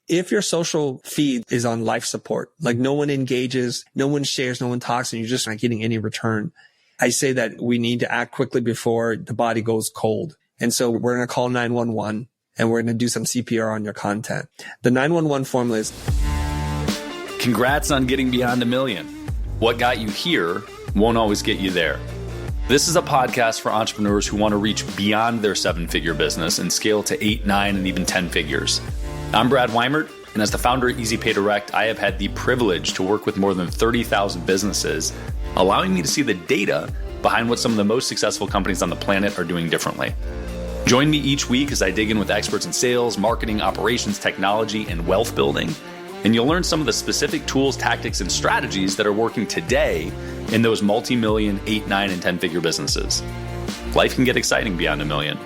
If your social feed is on life support, like no one engages, no one shares, no one talks, and you're just not getting any return, I say that we need to act quickly before the body goes cold. And so we're going to call 911 and we're going to do some CPR on your content. The 911 formula is... Congrats on getting beyond $1 million. What got you here won't always get you there. This is a podcast for entrepreneurs who want to reach beyond their 7-figure business and scale to 8, 9, and even 10 figures. I'm Brad Weimert, and as the founder of Easy Pay Direct, I have had the privilege to work with more than 30,000 businesses, allowing me to see the data behind what some of the most successful companies on the planet are doing differently. Join me each week as I dig in with experts in sales, marketing, operations, technology, and wealth building. And you'll learn some of the specific tools, tactics, and strategies that are working today in those multi-million, 8, 9, and 10-figure businesses. Life can get exciting beyond $1 million.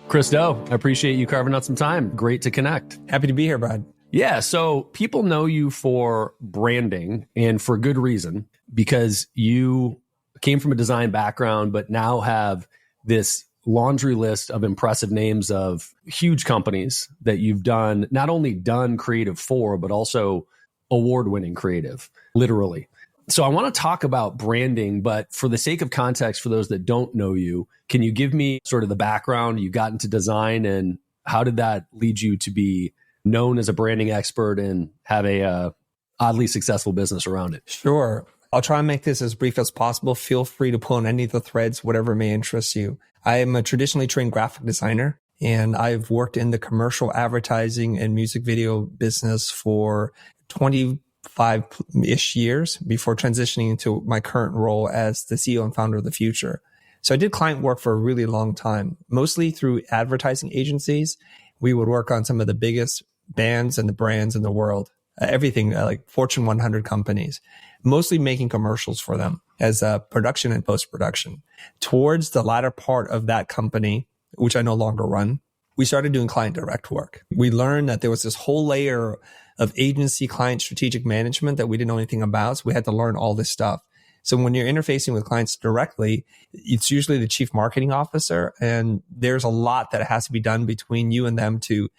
Chris Do, I appreciate you carving out some time. Great to connect. Happy to be here, Brad. Yeah, so people know you for branding, and for good reason, because you came from a design background, but now have this laundry list of impressive names of huge companies that you've done, not only done creative for, but also award-winning creative, literally. So I want to talk about branding, but for the sake of context, for those that don't know you, can you give me sort of the background you got into design, and how did that lead you to be known as a branding expert and have a oddly successful business around it? Sure. I'll try and make this as brief as possible. Feel free to pull on any of the threads, whatever may interest you. I am a traditionally trained graphic designer, and I've worked in the commercial advertising and music video business for 25-ish years before transitioning into my current role as the CEO and founder of the Futur. So I did client work for a really long time, mostly through advertising agencies. We would work on some of the biggest bands and the brands in the world, everything like Fortune 100 companies, mostly making commercials for them as a production and post-production. Towards the latter part of that company, which I no longer run, we started doing client direct work. We learned that there was this whole layer of agency client strategic management that we didn't know anything about. So we had to learn all this stuff. So when you're interfacing with clients directly, it's usually the chief marketing officer. And there's a lot that has to be done between you and them to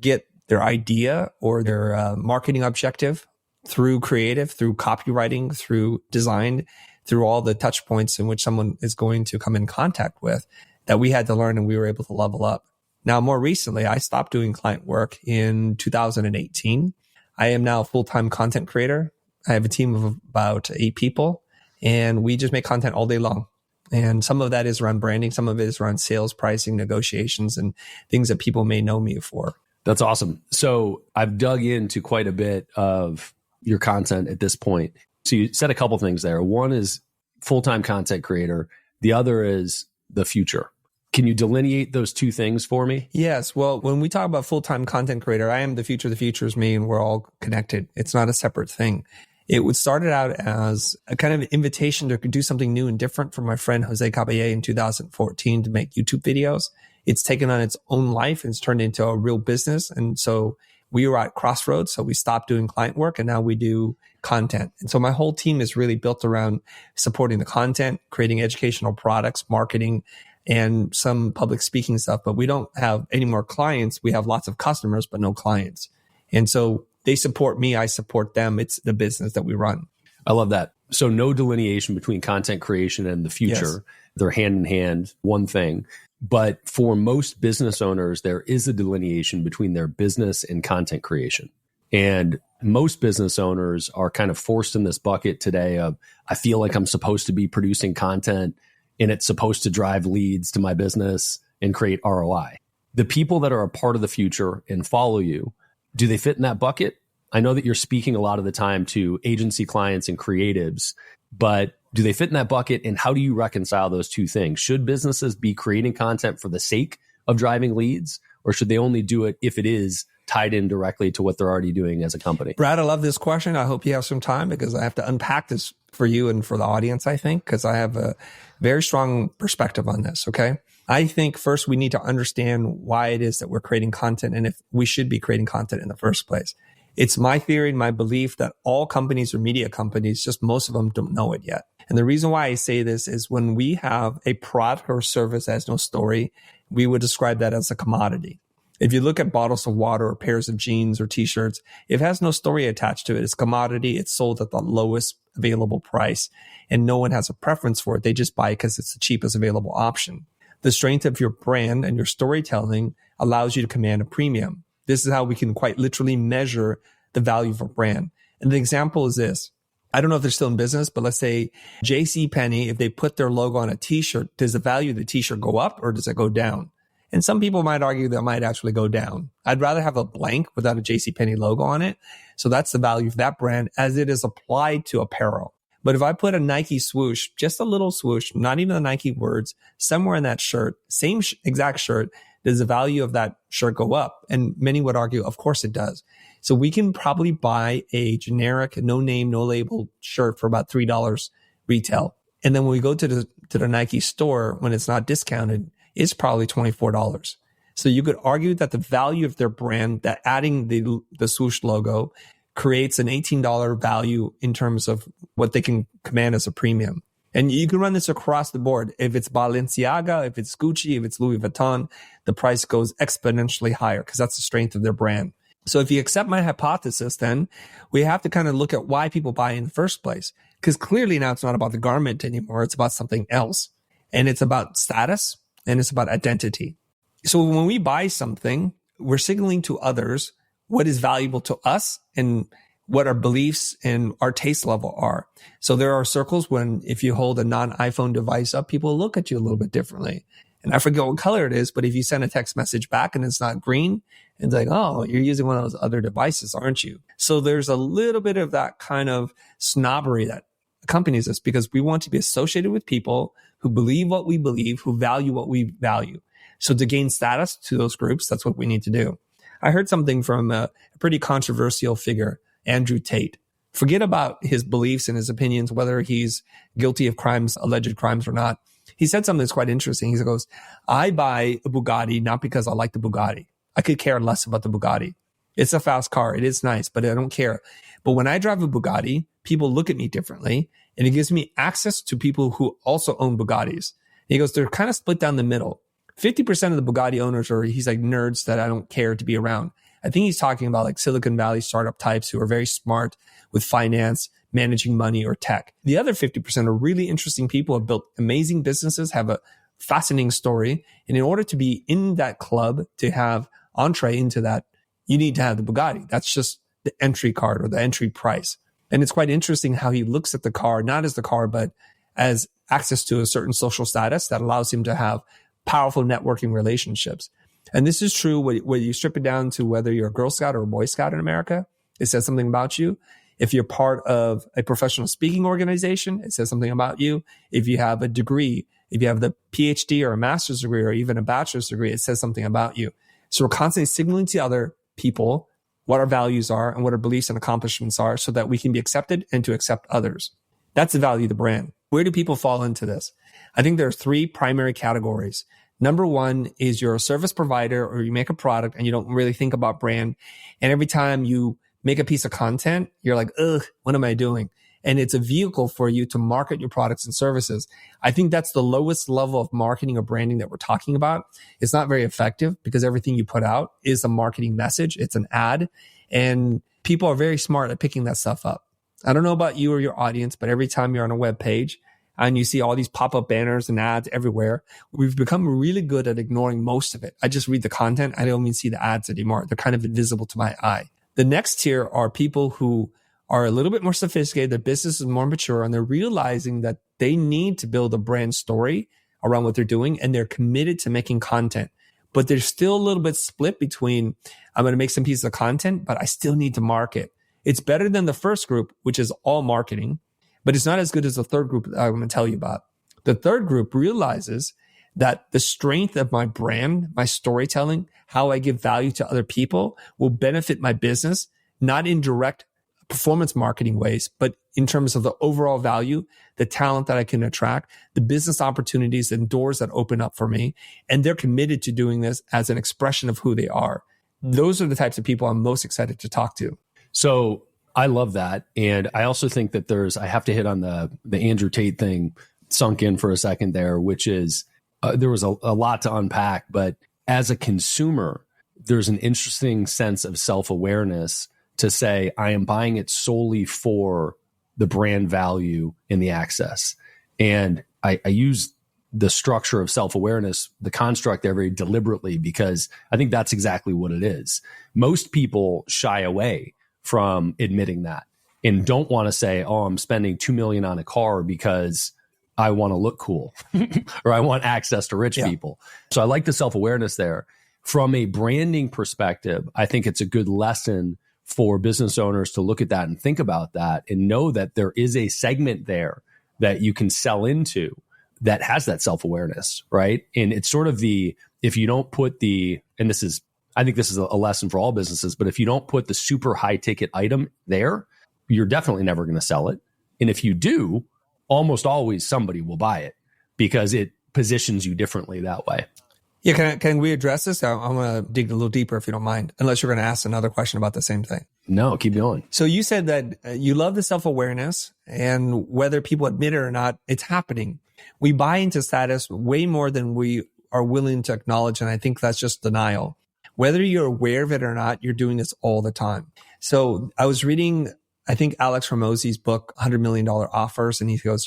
get their idea or their marketing objective through creative, through copywriting, through design, through all the touch points in which someone is going to come in contact with, that we had to learn and we were able to level up. Now, more recently, I stopped doing client work in 2018. I am now a full-time content creator. I have a team of about 8 people, and we just make content all day long. And some of that is around branding. Some of it is around sales, pricing, negotiations, and things that people may know me for. That's awesome. So I've dug into quite a bit of your content at this point. So you said a couple things there. One is full-time content creator. The other is the Futur. Can you delineate those two things for me? Yes. Well, when we talk about full-time content creator, I am the Futur is me, and we're all connected. It's not a separate thing. It started out as a kind of invitation to do something new and different from my friend Jose Caballé in 2014 to make YouTube videos. It's taken on its own life and it's turned into a real business. And so we were at crossroads. So we stopped doing client work and now we do content. And so my whole team is really built around supporting the content, creating educational products, marketing, and some public speaking stuff. But we don't have any more clients. We have lots of customers, but no clients. And so they support me. I support them. It's the business that we run. I love that. So no delineation between content creation and the Futur. Yes. They're hand in hand, one thing. But for most business owners, there is a delineation between their business and content creation. And most business owners are kind of forced in this bucket today of, I feel like I'm supposed to be producing content and it's supposed to drive leads to my business and create ROI. The people that are a part of the Futur and follow you, do they fit in that bucket? I know that you're speaking a lot of the time to agency clients and creatives, but do they fit in that bucket? And how do you reconcile those two things? Should businesses be creating content for the sake of driving leads, or should they only do it if it is tied in directly to what they're already doing as a company? Brad, I love this question. I hope you have some time because I have to unpack this for you and for the audience, I think, because I have a very strong perspective on this. Okay. I think first we need to understand why it is that we're creating content and if we should be creating content in the first place. It's my theory and my belief that all companies are media companies, just most of them don't know it yet. And the reason why I say this is when we have a product or service that has no story, we would describe that as a commodity. If you look at bottles of water or pairs of jeans or t-shirts, it has no story attached to it. It's a commodity. It's sold at the lowest available price, and no one has a preference for it. They just buy it because it's the cheapest available option. The strength of your brand and your storytelling allows you to command a premium. This is how we can quite literally measure the value of a brand. And the example is this. I don't know if they're still in business, but let's say JCPenney, if they put their logo on a t-shirt, does the value of the t-shirt go up or does it go down? And some people might argue that it might actually go down. I'd rather have a blank without a JCPenney logo on it. So that's the value of that brand as it is applied to apparel. But if I put a Nike swoosh, just a little swoosh, not even the Nike words, somewhere in that shirt, same exact shirt, does the value of that shirt go up? And many would argue, of course it does. So we can probably buy a generic, no name, no label shirt for about $3 retail. And then when we go to the Nike store, when it's not discounted, it's probably $24. So you could argue that the value of their brand, that adding the swoosh logo creates an $18 value in terms of what they can command as a premium. And you can run this across the board. If it's Balenciaga, if it's Gucci, if it's Louis Vuitton, the price goes exponentially higher because that's the strength of their brand. So if you accept my hypothesis, then we have to kind of look at why people buy in the first place. Because clearly now it's not about the garment anymore. It's about something else. And it's about status and it's about identity. So when we buy something, we're signaling to others what is valuable to us and what our beliefs and our taste level are. So there are circles when if you hold a non-iPhone device up, people look at you a little bit differently. And I forget what color it is, but if you send a text message back and it's not green, it's like, oh, you're using one of those other devices, aren't you? So there's a little bit of that kind of snobbery that accompanies us because we want to be associated with people who believe what we believe, who value what we value. So to gain status to those groups, that's what we need to do. I heard something from a pretty controversial figure, Andrew Tate. Forget about his beliefs and his opinions, whether he's guilty of crimes, alleged crimes or not. He said something that's quite interesting. He goes, I buy a Bugatti not because I like the Bugatti. I could care less about the Bugatti. It's a fast car. It is nice, but I don't care. But when I drive a Bugatti, people look at me differently, and it gives me access to people who also own Bugattis. He goes, they're kind of split down the middle. 50% of the Bugatti owners are, he's like, nerds that I don't care to be around. I think he's talking about like Silicon Valley startup types who are very smart with finance, managing money, or tech. The other 50% are really interesting people who have built amazing businesses, have a fascinating story. And in order to be in that club, to have entree into that, you need to have the Bugatti. That's just the entry card or the entry price. And it's quite interesting how he looks at the car, not as the car, but as access to a certain social status that allows him to have powerful networking relationships. And this is true when you strip it down to whether you're a Girl Scout or a Boy Scout in America. It says something about you. If you're part of a professional speaking organization, it says something about you. If you have a degree, if you have the PhD or a master's degree or even a bachelor's degree, it says something about you. So we're constantly signaling to other people what our values are and what our beliefs and accomplishments are so that we can be accepted and to accept others. That's the value of the brand. Where do people fall into this? I think there are three primary categories. Number one is you're a service provider or you make a product and you don't really think about brand. And every time you make a piece of content, you're like, ugh, what am I doing? And it's a vehicle for you to market your products and services. I think that's the lowest level of marketing or branding that we're talking about. It's not very effective because everything you put out is a marketing message. It's an ad. And people are very smart at picking that stuff up. I don't know about you or your audience, but every time you're on a web page and you see all these pop-up banners and ads everywhere, we've become really good at ignoring most of it. I just read the content. I don't even see the ads anymore. They're kind of invisible to my eye. The next tier are people who are a little bit more sophisticated. Their business is more mature and they're realizing that they need to build a brand story around what they're doing and they're committed to making content. But they're still a little bit split between, I'm going to make some pieces of content, but I still need to market. It's better than the first group, which is all marketing, but it's not as good as the third group that I'm going to tell you about. The third group realizes that the strength of my brand, my storytelling, how I give value to other people will benefit my business, not in direct performance marketing ways, but in terms of the overall value, the talent that I can attract, the business opportunities and doors that open up for me. And they're committed to doing this as an expression of who they are. Those are the types of people I'm most excited to talk to. So I love that. And I also think that I have to hit on the Andrew Tate thing sunk in for a second there, which is, there was a lot to unpack, but as a consumer, there's an interesting sense of self-awareness to say, I am buying it solely for the brand value and the access. And I use the structure of self-awareness, the construct there very deliberately, because I think that's exactly what it is. Most people shy away from admitting that and don't want to say, oh, I'm spending $2 million on a car because I want to look cool or I want access to rich people. So I like the self-awareness there. From a branding perspective, I think it's a good lesson for business owners to look at that and think about that and know that there is a segment there that you can sell into that has that self-awareness, right? And it's sort of if you don't put and I think this is a lesson for all businesses, but if you don't put the super high ticket item there, you're definitely never going to sell it. And if you do, almost always somebody will buy it because it positions you differently that way. Yeah, can we address this? I want to dig a little deeper if you don't mind, unless you're going to ask another question about the same thing. No, keep going. So you said that you love the self-awareness, and whether people admit it or not, it's happening. We buy into status way more than we are willing to acknowledge, and I think that's just denial. Whether you're aware of it or not, you're doing this all the time. So I was reading, I think, Alex Hormozi's book, $100 Million Offers. And he goes,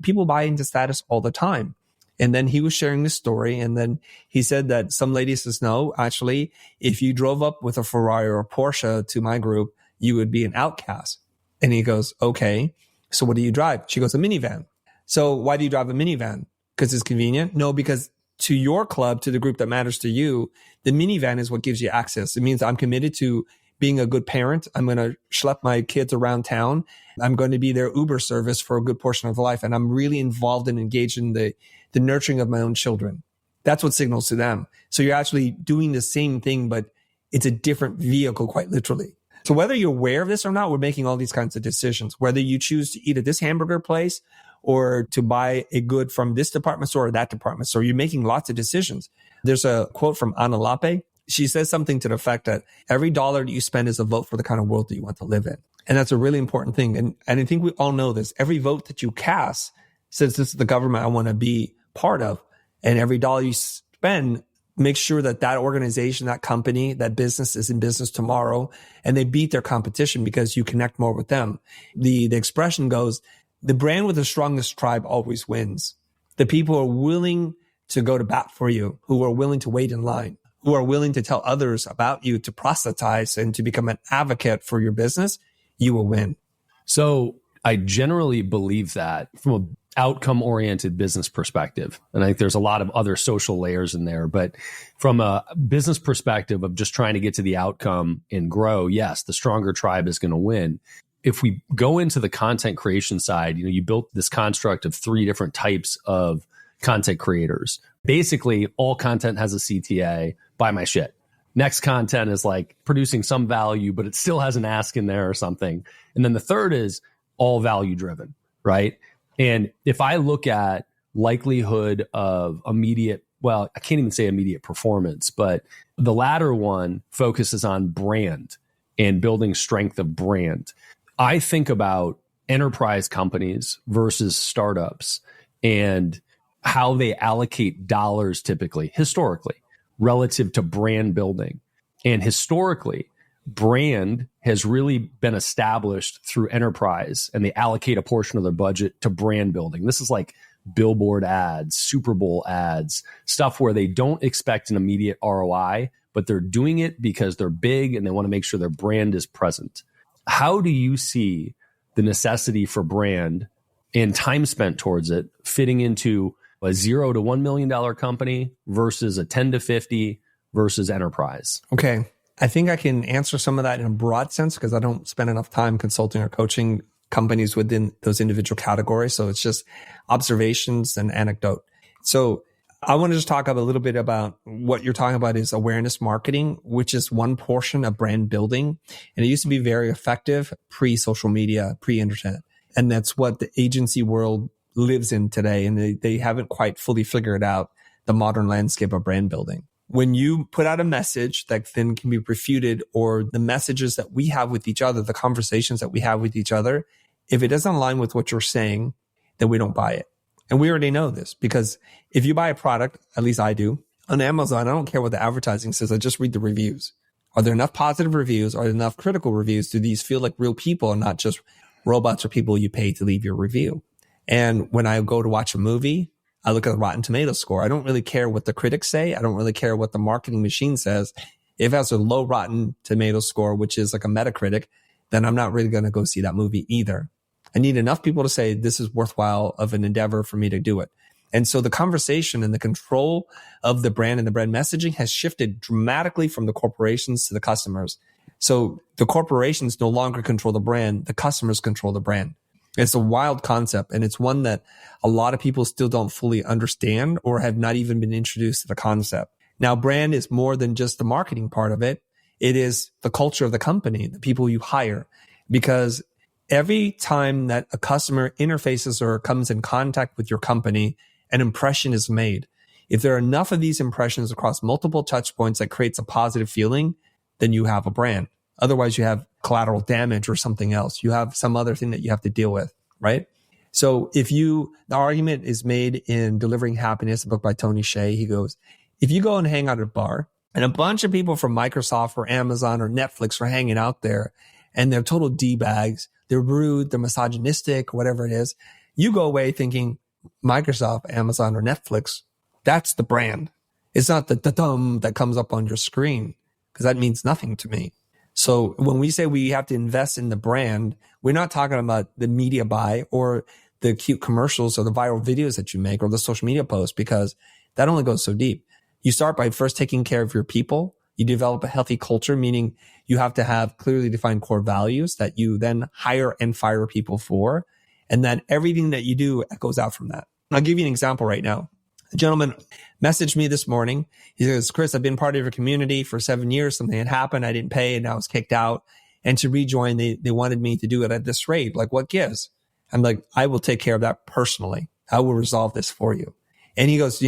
people buy into status all the time. And then he was sharing this story. And then he said that some lady says, no, actually, if you drove up with a Ferrari or a Porsche to my group, you would be an outcast. And he goes, okay, so what do you drive? She goes, a minivan. So why do you drive a minivan? Because it's convenient? No, because to your club, to the group that matters to you, the minivan is what gives you access. It means I'm committed to being a good parent. I'm going to schlep my kids around town. I'm going to be their Uber service for a good portion of life. And I'm really involved and engaged in the nurturing of my own children. That's what signals to them. So you're actually doing the same thing, but it's a different vehicle, quite literally. So whether you're aware of this or not, we're making all these kinds of decisions. Whether you choose to eat at this hamburger place or to buy a good from this department store or that department store, you're making lots of decisions. There's a quote from Ana Lape. She says something to the effect that every dollar that you spend is a vote for the kind of world that you want to live in. And that's a really important thing. And I think we all know this. Every vote that you cast says, this is the government I want to be part of. And every dollar you spend, make sure that that organization, that company, that business is in business tomorrow, and they beat their competition because you connect more with them. The expression goes, the brand with the strongest tribe always wins. The people who are willing to go to bat for you, who are willing to wait in line, who are willing to tell others about you, to proselytize and to become an advocate for your business, you will win. So I generally believe that from an outcome-oriented business perspective. And I think there's a lot of other social layers in there. But from a business perspective of just trying to get to the outcome and grow, yes, the stronger tribe is going to win. If we go into the content creation side, you built this construct of 3 different types of content creators. Basically, all content has a CTA, buy my shit. Next content is like producing some value, but it still has an ask in there or something. And then the third is all value driven, right? And if I look at likelihood of immediate, well, I can't even say immediate performance, but the latter one focuses on brand and building strength of brand. I think about enterprise companies versus startups and how they allocate dollars typically, historically, relative to brand building. And historically, brand has really been established through enterprise, and they allocate a portion of their budget to brand building. This is like billboard ads, Super Bowl ads, stuff where they don't expect an immediate ROI, but they're doing it because they're big and they want to make sure their brand is present. How do you see the necessity for brand and time spent towards it fitting into a $0 to $1 million company versus a 10 to 50 versus enterprise? Okay. I think I can answer some of that in a broad sense because I don't spend enough time consulting or coaching companies within those individual categories. So it's just observations and anecdote. So I want to just talk a little bit about what you're talking about is awareness marketing, which is one portion of brand building. And it used to be very effective pre-social media, pre-internet. And that's what the agency world lives in today. And they haven't quite fully figured out the modern landscape of brand building. When you put out a message that then can be refuted, or the messages that we have with each other, the conversations that we have with each other, if it doesn't align with what you're saying, then we don't buy it. And we already know this because if you buy a product, at least I do, on Amazon, I don't care what the advertising says. I just read the reviews. Are there enough positive reviews? Are there enough critical reviews? Do these feel like real people and not just robots or people you pay to leave your review? And when I go to watch a movie, I look at the Rotten Tomatoes score. I don't really care what the critics say. I don't really care what the marketing machine says. If it has a low Rotten Tomatoes score, which is like a Metacritic, then I'm not really going to go see that movie either. I need enough people to say this is worthwhile of an endeavor for me to do it. And so the conversation and the control of the brand and the brand messaging has shifted dramatically from the corporations to the customers. So the corporations no longer control the brand. The customers control the brand. It's a wild concept, and it's one that a lot of people still don't fully understand or have not even been introduced to the concept. Now, brand is more than just the marketing part of it. It is the culture of the company, the people you hire, because every time that a customer interfaces or comes in contact with your company, an impression is made. If there are enough of these impressions across multiple touch points that creates a positive feeling, then you have a brand. Otherwise, you have collateral damage or something else. You have some other thing that you have to deal with, right? So the argument is made in Delivering Happiness, a book by Tony Hsieh. He goes, if you go and hang out at a bar and a bunch of people from Microsoft or Amazon or Netflix are hanging out there and they're total D-bags, they're rude, they're misogynistic, whatever it is, you go away thinking Microsoft, Amazon, or Netflix, that's the brand. It's not the da-dum that comes up on your screen because that means nothing to me. So when we say we have to invest in the brand, we're not talking about the media buy or the cute commercials or the viral videos that you make or the social media posts, because that only goes so deep. You start by first taking care of your people. You develop a healthy culture, meaning you have to have clearly defined core values that you then hire and fire people for. And then everything that you do echoes out from that. I'll give you an example right now. A gentleman messaged me this morning. He says, Chris, I've been part of your community for 7 years. Something had happened. I didn't pay and I was kicked out. And to rejoin, they wanted me to do it at this rate. Like, what gives? I'm like, I will take care of that personally. I will resolve this for you. And he goes,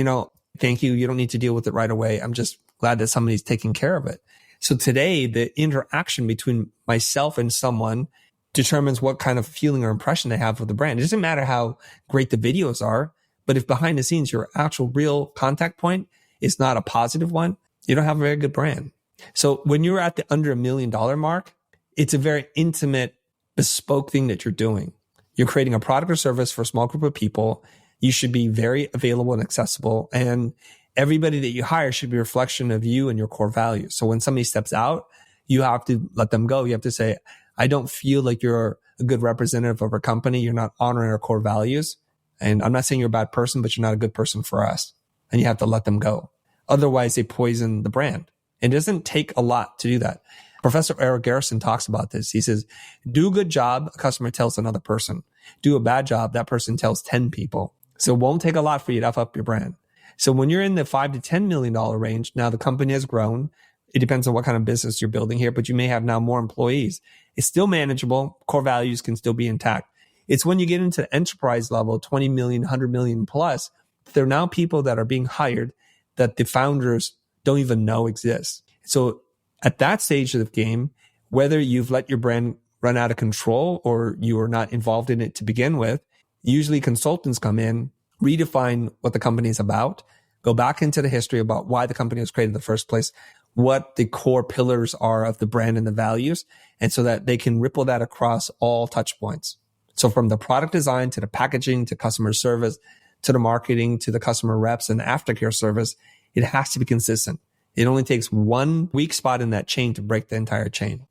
thank you. You don't need to deal with it right away. I'm just glad that somebody's taking care of it. So today, the interaction between myself and someone determines what kind of feeling or impression they have of the brand. It doesn't matter how great the videos are, but if behind the scenes, your actual real contact point is not a positive one, you don't have a very good brand. So when you're at the under $1 million mark, it's a very intimate, bespoke thing that you're doing. You're creating a product or service for a small group of people. You should be very available and accessible. And everybody that you hire should be a reflection of you and your core values. So when somebody steps out, you have to let them go. You have to say, I don't feel like you're a good representative of our company. You're not honoring our core values. And I'm not saying you're a bad person, but you're not a good person for us. And you have to let them go. Otherwise, they poison the brand. It doesn't take a lot to do that. Professor Eric Garrison talks about this. He says, do a good job, a customer tells another person. Do a bad job, that person tells 10 people. So it won't take a lot for you to F up your brand. So when you're in the $5 to $10 million range, now the company has grown. It depends on what kind of business you're building here, but you may have now more employees. It's still manageable. Core values can still be intact. It's when you get into the enterprise level, 20 million, 100 million plus, there are now people that are being hired that the founders don't even know exist. So at that stage of the game, whether you've let your brand run out of control or you are not involved in it to begin with, usually consultants come in, redefine what the company is about, go back into the history about why the company was created in the first place, what the core pillars are of the brand and the values, and so that they can ripple that across all touch points. So from the product design to the packaging to customer service to the marketing to the customer reps and the aftercare service, it has to be consistent. It only takes one weak spot in that chain to break the entire chain.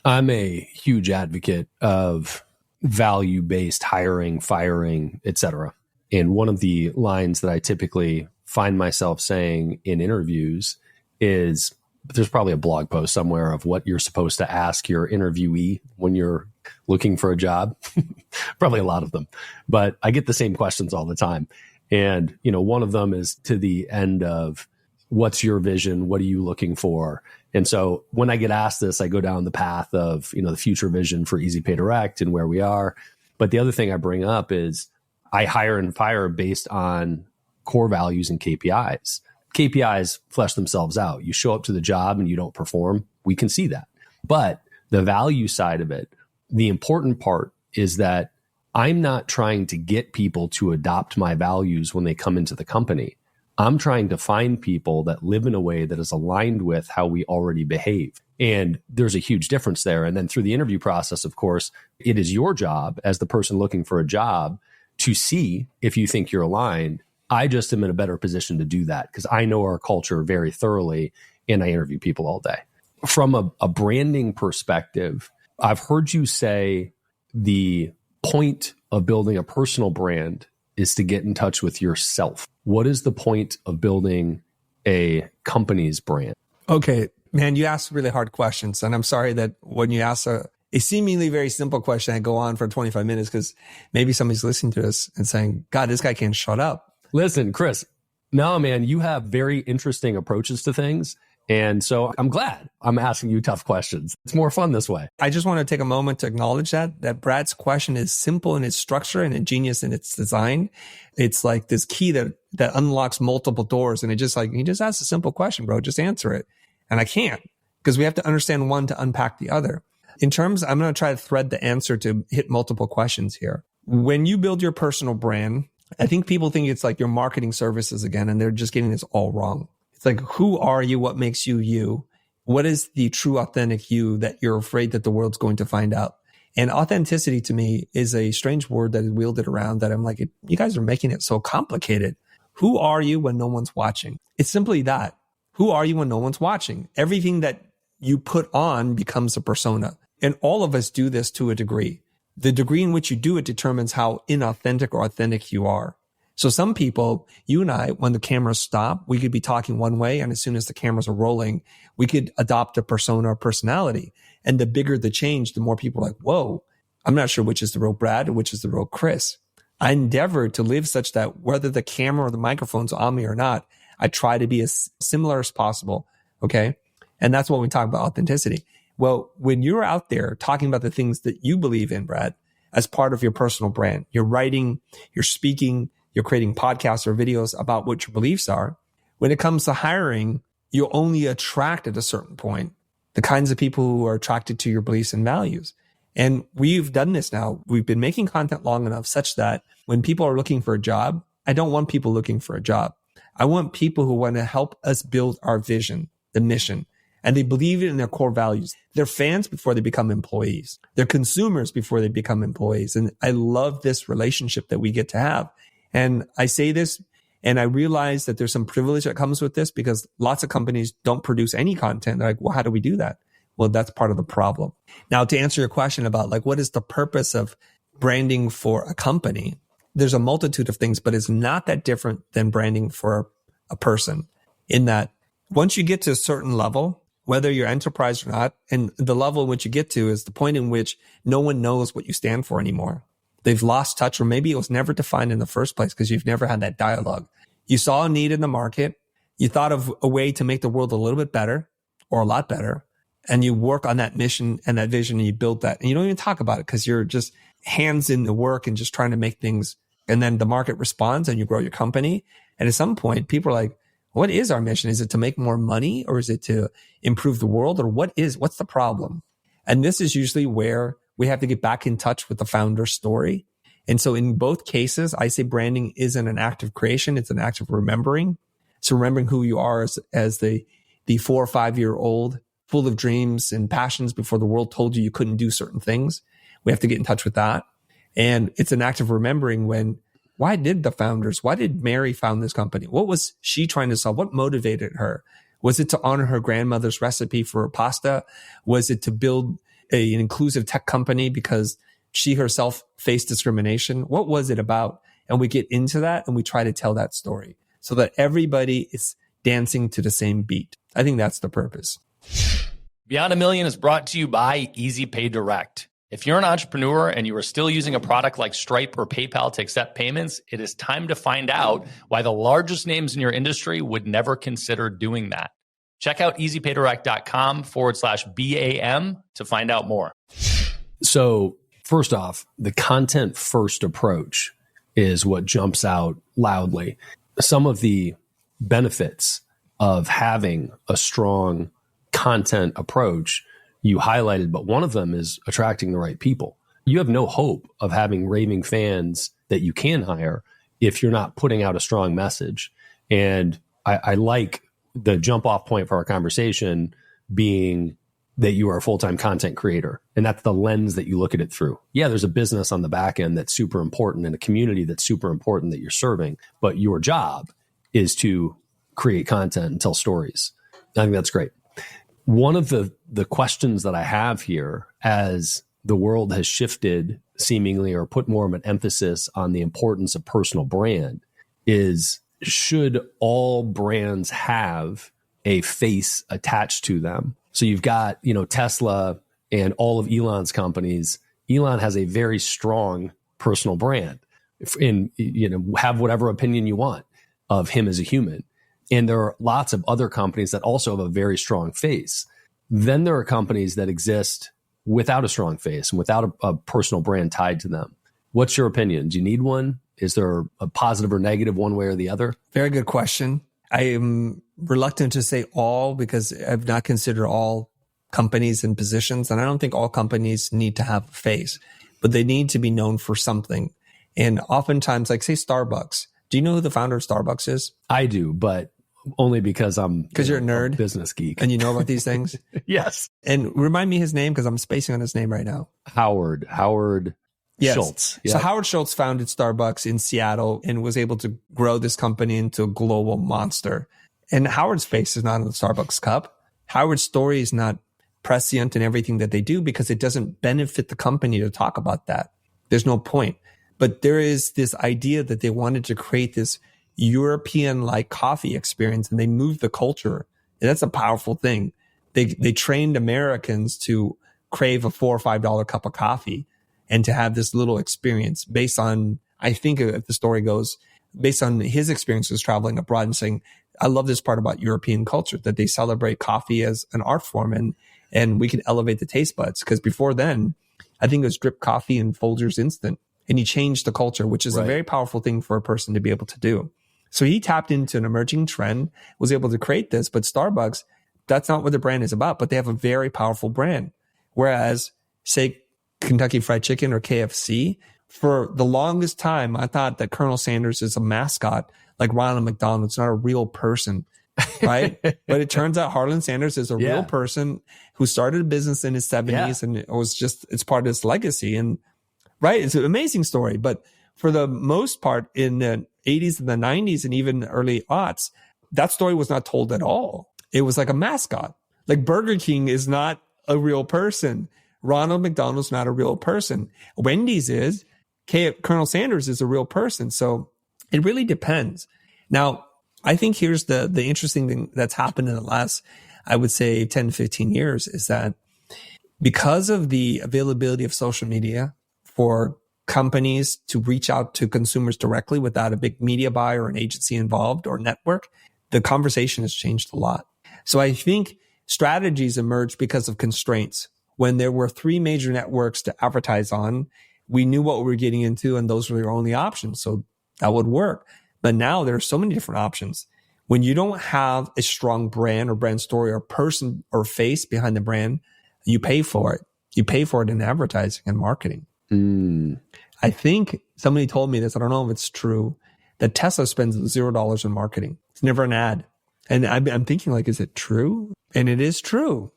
I'm a huge advocate of value-based hiring, firing, etc. And one of the lines that I typically find myself saying in interviews is, there's probably a blog post somewhere of what you're supposed to ask your interviewee when you're looking for a job. Probably a lot of them, but I get the same questions all the time. And, one of them is to the end of, what's your vision? What are you looking for? And so when I get asked this, I go down the path of, the future vision for Easy Pay Direct and where we are. But the other thing I bring up is I hire and fire based on core values and KPIs. KPIs flesh themselves out. You show up to the job and you don't perform, we can see that. But the value side of it, the important part is that I'm not trying to get people to adopt my values when they come into the company. I'm trying to find people that live in a way that is aligned with how we already behave. And there's a huge difference there. And then through the interview process, of course, it is your job as the person looking for a job to see if you think you're aligned. I just am in a better position to do that because I know our culture very thoroughly and I interview people all day. From a branding perspective, I've heard you say the point of building a personal brand is to get in touch with yourself. What is the point of building a company's brand? Okay, man, you ask really hard questions. And I'm sorry that when you ask a seemingly very simple question, I go on for 25 minutes because maybe somebody's listening to us and saying, God, this guy can't shut up. Listen, Chris, no, man, you have very interesting approaches to things. And so I'm glad I'm asking you tough questions. It's more fun this way. I just want to take a moment to acknowledge that Brad's question is simple in its structure and ingenious in its design. It's like this key that unlocks multiple doors. And it just like, he just asks a simple question, bro, just answer it. And I can't because we have to understand one to unpack the other. In terms, I'm going to try to thread the answer to hit multiple questions here. When you build your personal brand, I think people think it's like your marketing services again, and they're just getting this all wrong. It's like, who are you? What makes you you? What is the true authentic you that you're afraid that the world's going to find out? And authenticity to me is a strange word that is wielded around that I'm like, you guys are making it so complicated. Who are you when no one's watching? It's simply that. Who are you when no one's watching? Everything that you put on becomes a persona. And all of us do this to a degree. The degree in which you do it determines how inauthentic or authentic you are. So some people, you and I, when the cameras stop, we could be talking one way. And as soon as the cameras are rolling, we could adopt a persona or personality. And the bigger the change, the more people are like, whoa, I'm not sure which is the real Brad or which is the real Chris. I endeavor to live such that whether the camera or the microphone's on me or not, I try to be as similar as possible. Okay. And that's when we talk about authenticity. Well, when you're out there talking about the things that you believe in, Brad, as part of your personal brand, you're writing, you're speaking, you're creating podcasts or videos about what your beliefs are. When it comes to hiring, you only attract at a certain point the kinds of people who are attracted to your beliefs and values. And we've done this now. We've been making content long enough such that when people are looking for a job, I don't want people looking for a job. I want people who want to help us build our vision, the mission, and they believe it in their core values. They're fans before they become employees. They're consumers before they become employees. And I love this relationship that we get to have. And I say this, and I realize that there's some privilege that comes with this because lots of companies don't produce any content. They're like, well, how do we do that? Well, that's part of the problem. Now, to answer your question about like, what is the purpose of branding for a company? There's a multitude of things, but it's not that different than branding for a person in that once you get to a certain level, whether you're enterprise or not, and the level in which you get to is the point in which no one knows what you stand for anymore. They've lost touch, or maybe it was never defined in the first place because you've never had that dialogue. You saw a need in the market. You thought of a way to make the world a little bit better or a lot better. And you work on that mission and that vision and you build that. And you don't even talk about it because you're just hands in the work and just trying to make things. And then the market responds and you grow your company. And at some point, people are like, what is our mission? Is it to make more money or is it to improve the world? Or what's the problem? And this is usually where we have to get back in touch with the founder's story. And so in both cases, I say branding isn't an act of creation. It's an act of remembering. So remembering who you are as the 4 or 5 year old full of dreams and passions before the world told you couldn't do certain things. We have to get in touch with that. And it's an act of remembering why did Mary found this company? What was she trying to solve? What motivated her? Was it to honor her grandmother's recipe for pasta? Was it to build an inclusive tech company because she herself faced discrimination? What was it about? And we get into that and we try to tell that story so that everybody is dancing to the same beat. I think that's the purpose. Beyond a Million is brought to you by Easy Pay Direct. If you're an entrepreneur and you are still using a product like Stripe or PayPal to accept payments, it is time to find out why the largest names in your industry would never consider doing that. Check out easypaydirect.com/BAM to find out more. So first off, the content first approach is what jumps out loudly. Some of the benefits of having a strong content approach you highlighted, but one of them is attracting the right people. you have no hope of having raving fans that you can hire if you're not putting out a strong message. And I like the jump off point for our conversation being that you are a full-time content creator. And that's the lens that you look at it through. Yeah, there's a business on the back end that's super important and a community that's super important that you're serving. But your job is to create content and tell stories. I think that's great. One of the questions that I have here, as the world has shifted seemingly or put more of an emphasis on the importance of personal brand, is should all brands have a face attached to them? So you've got, Tesla and all of Elon's companies. Elon has a very strong personal brand. And, have whatever opinion you want of him as a human. And there are lots of other companies that also have a very strong face. Then there are companies that exist without a strong face and without a personal brand tied to them. What's your opinion? Do you need one? Is there a positive or negative one way or the other? Very good question. I am reluctant to say all because I've not considered all companies and positions. And I don't think all companies need to have a face, but they need to be known for something. And oftentimes, like say Starbucks. Do you know who the founder of Starbucks is? I do, but only because you're a nerd, a business geek, and you know about these things. Yes. And remind me his name because I'm spacing on his name right now. Howard yes. Schultz. Yeah. So Howard Schultz founded Starbucks in Seattle and was able to grow this company into a global monster. And Howard's face is not on the Starbucks cup. Howard's story is not prescient in everything that they do because it doesn't benefit the company to talk about that. There's no point. But there is this idea that they wanted to create this European-like coffee experience, and they moved the culture. And that's a powerful thing. They trained Americans to crave a $4 or $5 cup of coffee and to have this little experience based on, I think if the story goes, based on his experiences traveling abroad and saying, I love this part about European culture, that they celebrate coffee as an art form and we can elevate the taste buds. Because before then, I think it was drip coffee and Folgers instant. And he changed the culture, which is a very powerful thing for a person to be able to do. So he tapped into an emerging trend, was able to create this. But Starbucks, that's not what the brand is about, but they have a very powerful brand. Whereas, say, Kentucky Fried Chicken or KFC, for the longest time, I thought that Colonel Sanders is a mascot, like Ronald McDonald's, not a real person, right? But it turns out Harlan Sanders is a real person who started a business in his 70s and it was it's part of his legacy. And right, it's an amazing story. But for the most part, in the 80s and the 90s and even early aughts, that story was not told at all. It was like a mascot. Like Burger King is not a real person. Ronald McDonald's not a real person. Wendy's is. Colonel Sanders is a real person. So it really depends. Now, I think here's the interesting thing that's happened in the last, I would say 10, 15 years is that because of the availability of social media for companies to reach out to consumers directly without a big media buy or an agency involved or network, the conversation has changed a lot. So I think strategies emerged because of constraints. When there were 3 major networks to advertise on, we knew what we were getting into and those were your only options. So that would work. But now there are so many different options. When you don't have a strong brand or brand story or person or face behind the brand, you pay for it. You pay for it in advertising and marketing. I think somebody told me this, I don't know if it's true, that Tesla spends $0 in marketing. It's never an ad. And I'm thinking like, is it true? And it is true.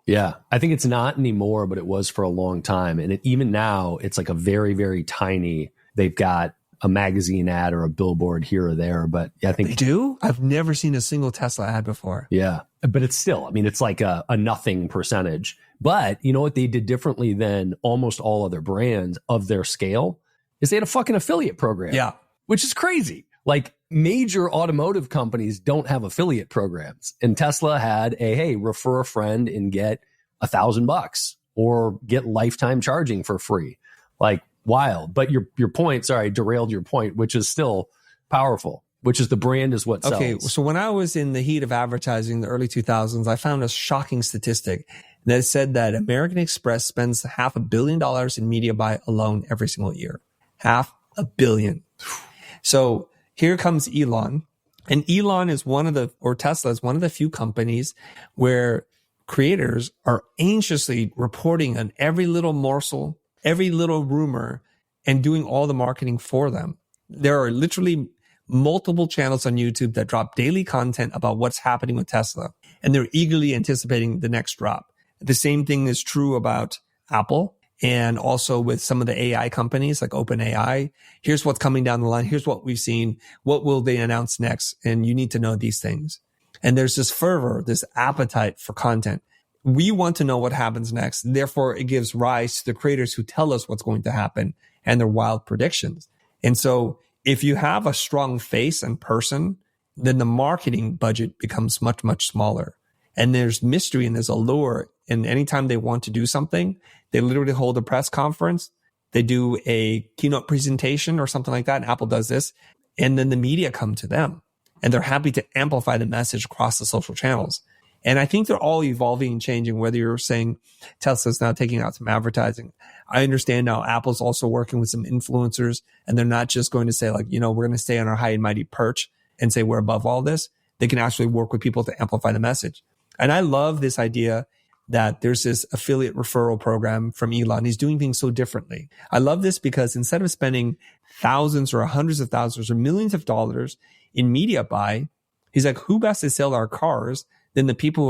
Yeah, I think it's not anymore, but it was for a long time. And even now, it's like a very, very tiny, they've got a magazine ad or a billboard here or there. But I think they do? I've never seen a single Tesla ad before. Yeah, but it's still, it's like a nothing percentage. But you know what they did differently than almost all other brands of their scale is they had a fucking affiliate program. Yeah. Which is crazy. Like major automotive companies don't have affiliate programs. And Tesla had hey, refer a friend and get $1,000 or get lifetime charging for free. Like wild. But your point, sorry, derailed your point, which is still powerful, which is the brand is what sells. Okay. So when I was in the heat of advertising in the early 2000s, I found a shocking statistic that said that American Express spends $500 million in media buy alone every single year. $500 million. So here comes Elon. And Elon is Tesla is one of the few companies where creators are anxiously reporting on every little morsel, every little rumor and doing all the marketing for them. There are literally multiple channels on YouTube that drop daily content about what's happening with Tesla, and they're eagerly anticipating the next drop. The same thing is true about Apple and also with some of the AI companies like OpenAI. Here's what's coming down the line. Here's what we've seen. What will they announce next? And you need to know these things. And there's this fervor, this appetite for content. We want to know what happens next. Therefore, it gives rise to the creators who tell us what's going to happen and their wild predictions. And so if you have a strong face and person, then the marketing budget becomes much, much smaller. And there's mystery and there's allure. And anytime they want to do something, they literally hold a press conference. They do a keynote presentation or something like that. And Apple does this. And then the media come to them and they're happy to amplify the message across the social channels. And I think they're all evolving and changing, whether you're saying Tesla's now taking out some advertising. I understand now Apple's also working with some influencers, and they're not just going to say like, we're going to stay on our high and mighty perch and say we're above all this. They can actually work with people to amplify the message. And I love this idea that there's this affiliate referral program from Elon. He's doing things so differently. I love this because instead of spending thousands or hundreds of thousands or millions of dollars in media buy, he's like, who best to sell our cars than the people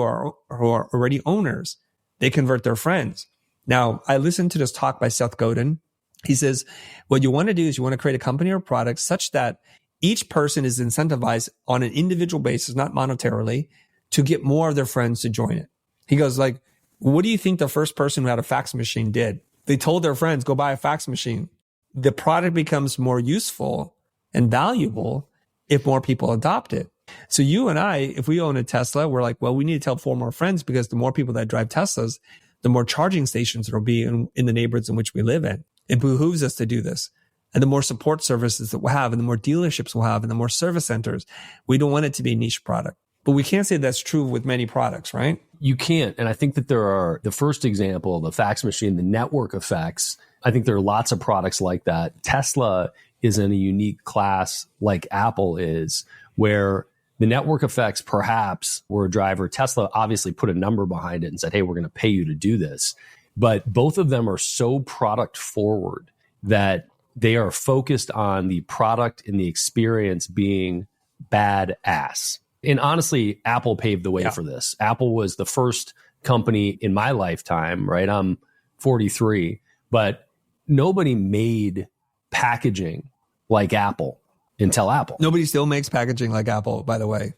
who are already owners? They convert their friends. Now, I listened to this talk by Seth Godin. He says, what you want to do is you want to create a company or product such that each person is incentivized on an individual basis, not monetarily, to get more of their friends to join it. He goes like, what do you think the first person who had a fax machine did? They told their friends, go buy a fax machine. The product becomes more useful and valuable if more people adopt it. So you and I, if we own a Tesla, we're like, well, we need to tell 4 more friends because the more people that drive Teslas, the more charging stations there'll be in the neighborhoods in which we live in. It behooves us to do this. And the more support services that we'll have, and the more dealerships we'll have, and the more service centers, we don't want it to be a niche product. But we can't say that's true with many products, right? You can't. And I think that there are, the first example, the fax machine, the network effects, I think there are lots of products like that. Tesla is in a unique class like Apple is, where the network effects perhaps were a driver. Tesla obviously put a number behind it and said, hey, we're going to pay you to do this. But both of them are so product forward that they are focused on the product and the experience being badass. And honestly, Apple paved the way for this. Apple was the first company in my lifetime, right? I'm 43, but nobody made packaging like Apple until Apple. Nobody still makes packaging like Apple, by the way.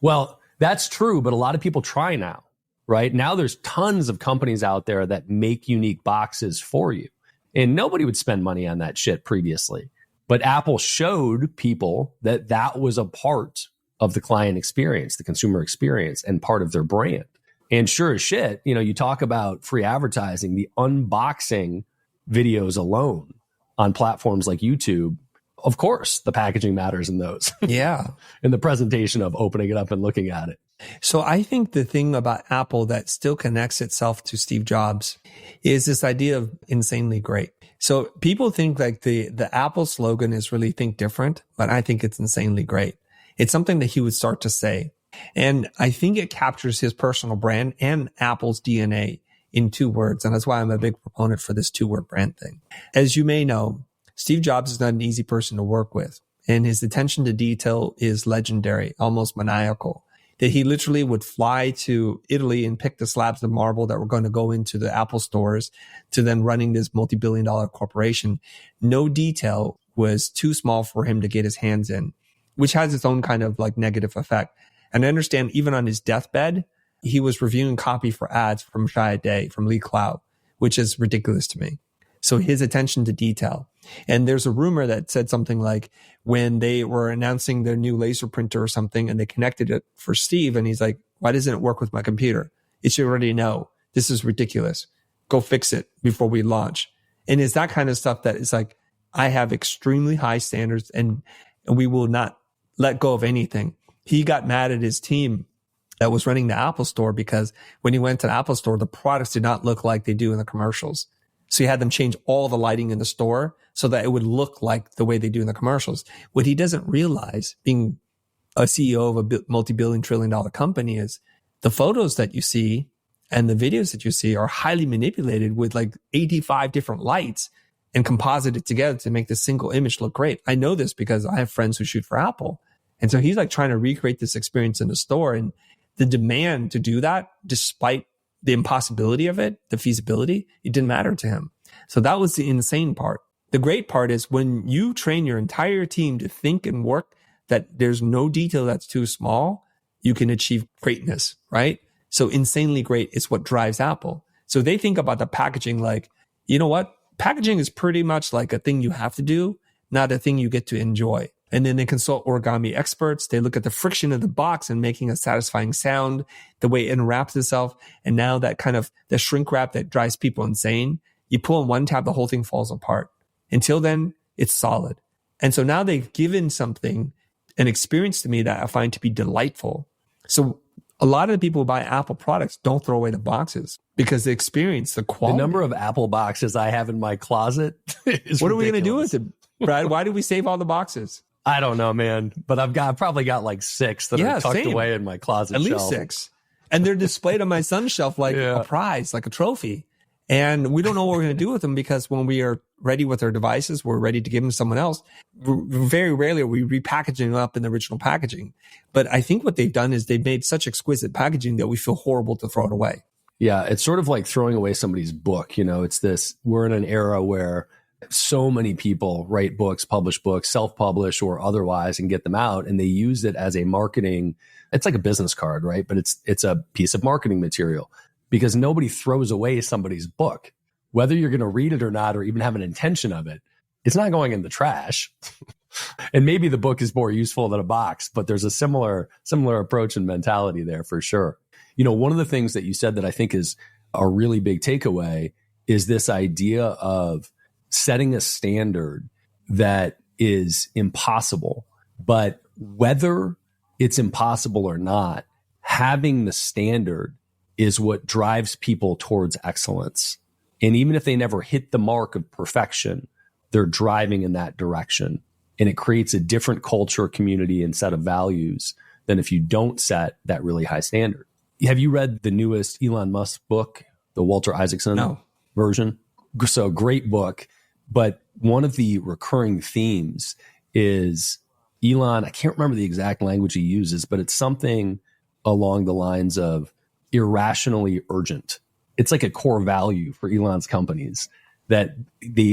Well, that's true, but a lot of people try now, right? Now there's tons of companies out there that make unique boxes for you. And nobody would spend money on that shit previously. But Apple showed people that that was a part of the client experience, the consumer experience, and part of their brand. And sure as shit, you talk about free advertising, the unboxing videos alone on platforms like YouTube, of course, the packaging matters in those. Yeah. In the presentation of opening it up and looking at it. So I think the thing about Apple that still connects itself to Steve Jobs is this idea of insanely great. So people think like the Apple slogan is really think different, but I think it's insanely great. It's something that he would start to say. And I think it captures his personal brand and Apple's DNA in 2 words. And that's why I'm a big proponent for this 2-word brand thing. As you may know, Steve Jobs is not an easy person to work with. And his attention to detail is legendary, almost maniacal. That he literally would fly to Italy and pick the slabs of marble that were going to go into the Apple stores to then running this multi-billion-dollar corporation. No detail was too small for him to get his hands in, which has its own kind of like negative effect. And I understand even on his deathbed, he was reviewing copy for ads from Shia Day, from Lee Cloud, which is ridiculous to me. So his attention to detail. And there's a rumor that said something like when they were announcing their new laser printer or something and they connected it for Steve and he's like, why doesn't it work with my computer? It should already know. This is ridiculous. Go fix it before we launch. And it's that kind of stuff that is like, I have extremely high standards and we will not let go of anything. He got mad at his team that was running the Apple store because when he went to the Apple store, the products did not look like they do in the commercials. So he had them change all the lighting in the store so that it would look like the way they do in the commercials. What he doesn't realize, being a CEO of a multi-billion trillion dollar company, is the photos that you see And the videos that you see are highly manipulated with like 85 different lights and composited together to make this single image look great. I know this because I have friends who shoot for Apple. And so he's like trying to recreate this experience in the store, and the demand to do that, despite the impossibility of it, the feasibility, it didn't matter to him. So that was the insane part. The great part is when you train your entire team to think and work that there's no detail that's too small, you can achieve greatness, right? So insanely great is what drives Apple. So they think about the packaging like, you know what? Packaging is pretty much like a thing you have to do, not a thing you get to enjoy. And then they consult origami experts. They look at the friction of the box and making a satisfying sound, the way it unwraps itself. And now that kind of the shrink wrap that drives people insane, you pull on one tab, the whole thing falls apart. Until then, it's solid. And so now they've given something, an experience to me that I find to be delightful. So a lot of the people who buy Apple products don't throw away the boxes because the experience, the quality. The number of Apple boxes I have in my closet is What ridiculous. are we going to do with it, Brad? Why did we save all the boxes? I don't know, man. But I've probably got like 6 that are tucked away in my closet At shelf. least 6. And they're displayed on my son's shelf like a prize, like a trophy. And we don't know what we're going to do with them because when we are ready with our devices, we're ready to give them to someone else. Very rarely are we repackaging them up in the original packaging. But I think what they've done is they've made such exquisite packaging that we feel horrible to throw it away. Yeah, it's sort of like throwing away somebody's book. You know, it's this, we're in an era where so many people write books, publish books, self-publish or otherwise, and get them out. And they use it as a marketing, it's like a business card, right? But it's a piece of marketing material because nobody throws away somebody's book. Whether you're going to read it or not, or even have an intention of it, it's not going in the trash. And maybe the book is more useful than a box, but there's a similar approach and mentality there for sure. You know, one of the things that you said that I think is a really big takeaway is this idea of setting a standard that is impossible, but whether it's impossible or not, having the standard is what drives people towards excellence. And even if they never hit the mark of perfection, they're driving in that direction. And it creates a different culture, community, and set of values than if you don't set that really high standard. Have you read the newest Elon Musk book, the Walter Isaacson version? So great book. But one of the recurring themes is Elon, I can't remember the exact language he uses, but it's something along the lines of irrationally urgent. It's like a core value for Elon's companies that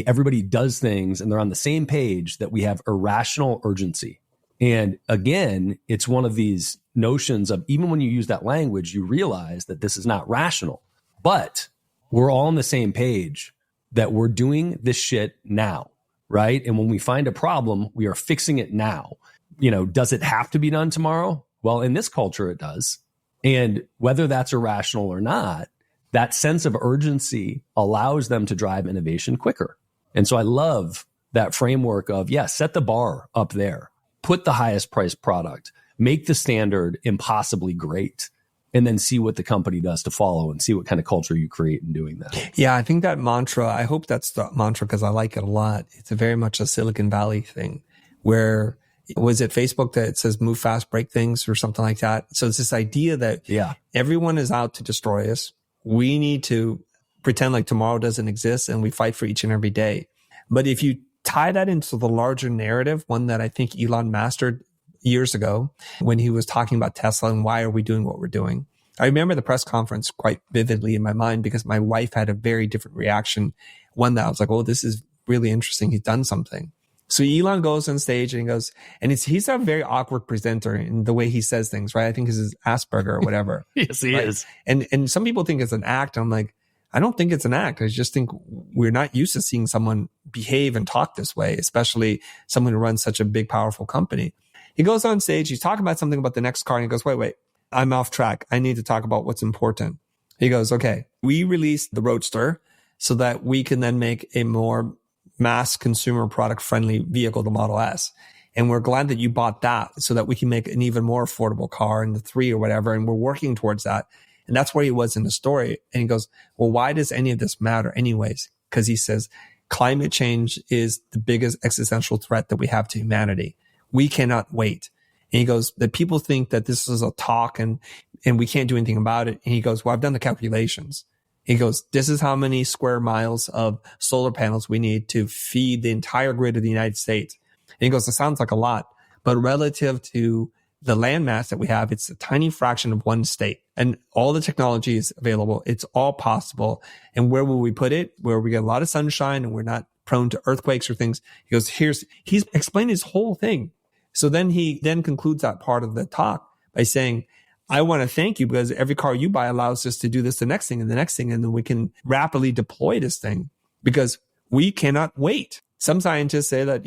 everybody does things and they're on the same page, that we have irrational urgency. And again, it's one of these notions of even when you use that language, you realize that this is not rational, but we're all on the same page that we're doing this shit now, right? And when we find a problem, we are fixing it now. You know, does it have to be done tomorrow? Well, in this culture, it does. And whether that's irrational or not, that sense of urgency allows them to drive innovation quicker. And so I love that framework of, set the bar up there, put the highest priced product, make the standard impossibly great, and then see what the company does to follow and see what kind of culture you create in doing that. Yeah, I think that mantra, I hope that's the mantra because I like it a lot. It's a very much a Silicon Valley thing where, was it Facebook that says move fast, break things or something like that? So it's this idea that everyone is out to destroy us. We need to pretend like tomorrow doesn't exist and we fight for each and every day. But if you tie that into the larger narrative, one that I think Elon mastered years ago when he was talking about Tesla and why are we doing what we're doing. I remember the press conference quite vividly in my mind because my wife had a very different reaction. One that I was like, oh, this is really interesting. He's done something. So Elon goes on stage and he goes, and he's a very awkward presenter in the way he says things, right? I think it's his Asperger or whatever. Yes, he is. And some people think it's an act. I'm like, I don't think it's an act. I just think we're not used to seeing someone behave and talk this way, especially someone who runs such a big, powerful company. He goes on stage, he's talking about something about the next car, and he goes, wait, I'm off track. I need to talk about what's important. He goes, okay, we released the Roadster so that we can then make a more mass consumer product friendly vehicle, the Model S. And we're glad that you bought that so that we can make an even more affordable car in the 3 or whatever. And we're working towards that. And that's where he was in the story. And he goes, well, why does any of this matter anyways? Because he says, climate change is the biggest existential threat that we have to humanity. We cannot wait. And he goes, that people think that this is a talk and we can't do anything about it. And he goes, well, I've done the calculations. He goes, this is how many square miles of solar panels we need to feed the entire grid of the United States. And he goes, it sounds like a lot, but relative to the landmass that we have, it's a tiny fraction of one state, and all the technology is available. It's all possible. And where will we put it? Where we get a lot of sunshine and we're not prone to earthquakes or things. He goes, he's explained his whole thing. So then he concludes that part of the talk by saying, I want to thank you because every car you buy allows us to do this, the next thing and the next thing. And then we can rapidly deploy this thing because we cannot wait. Some scientists say that,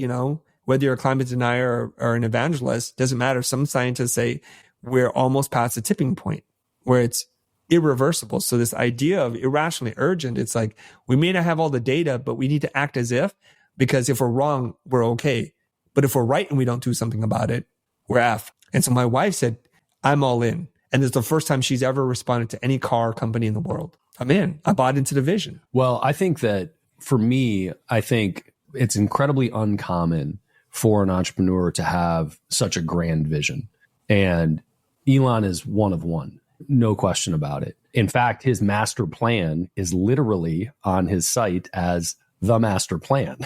whether you're a climate denier or an evangelist, doesn't matter. Some scientists say we're almost past the tipping point where it's irreversible. So this idea of irrationally urgent, it's like we may not have all the data, but we need to act as if, because if we're wrong, we're okay. But if we're right and we don't do something about it, we're F. And so my wife said, I'm all in. And it's the first time she's ever responded to any car company in the world. I'm in. I bought into the vision. Well, I think that for me, I think it's incredibly uncommon for an entrepreneur to have such a grand vision. And Elon is one of one, no question about it. In fact, his master plan is literally on his site as the master plan.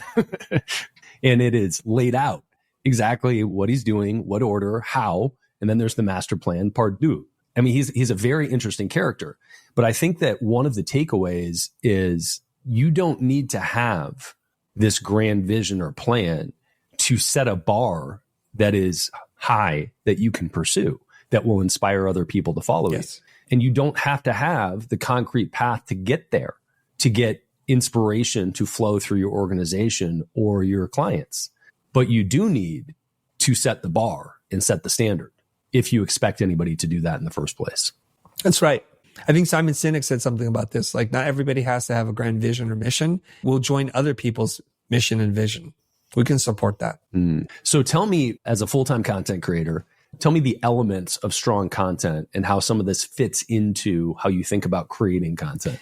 And it is laid out exactly what he's doing, what order, how, and then there's the master plan part two. I mean, he's a very interesting character. But I think that one of the takeaways is you don't need to have this grand vision or plan to set a bar that is high that you can pursue, that will inspire other people to follow you. And you don't have to have the concrete path to get there, to get inspiration to flow through your organization or your clients. But you do need to set the bar and set the standard if you expect anybody to do that in the first place. That's right. I think Simon Sinek said something about this. Like, not everybody has to have a grand vision or mission. We'll join other people's mission and vision. We can support that. So tell me, as a full-time content creator, tell me the elements of strong content and how some of this fits into how you think about creating content.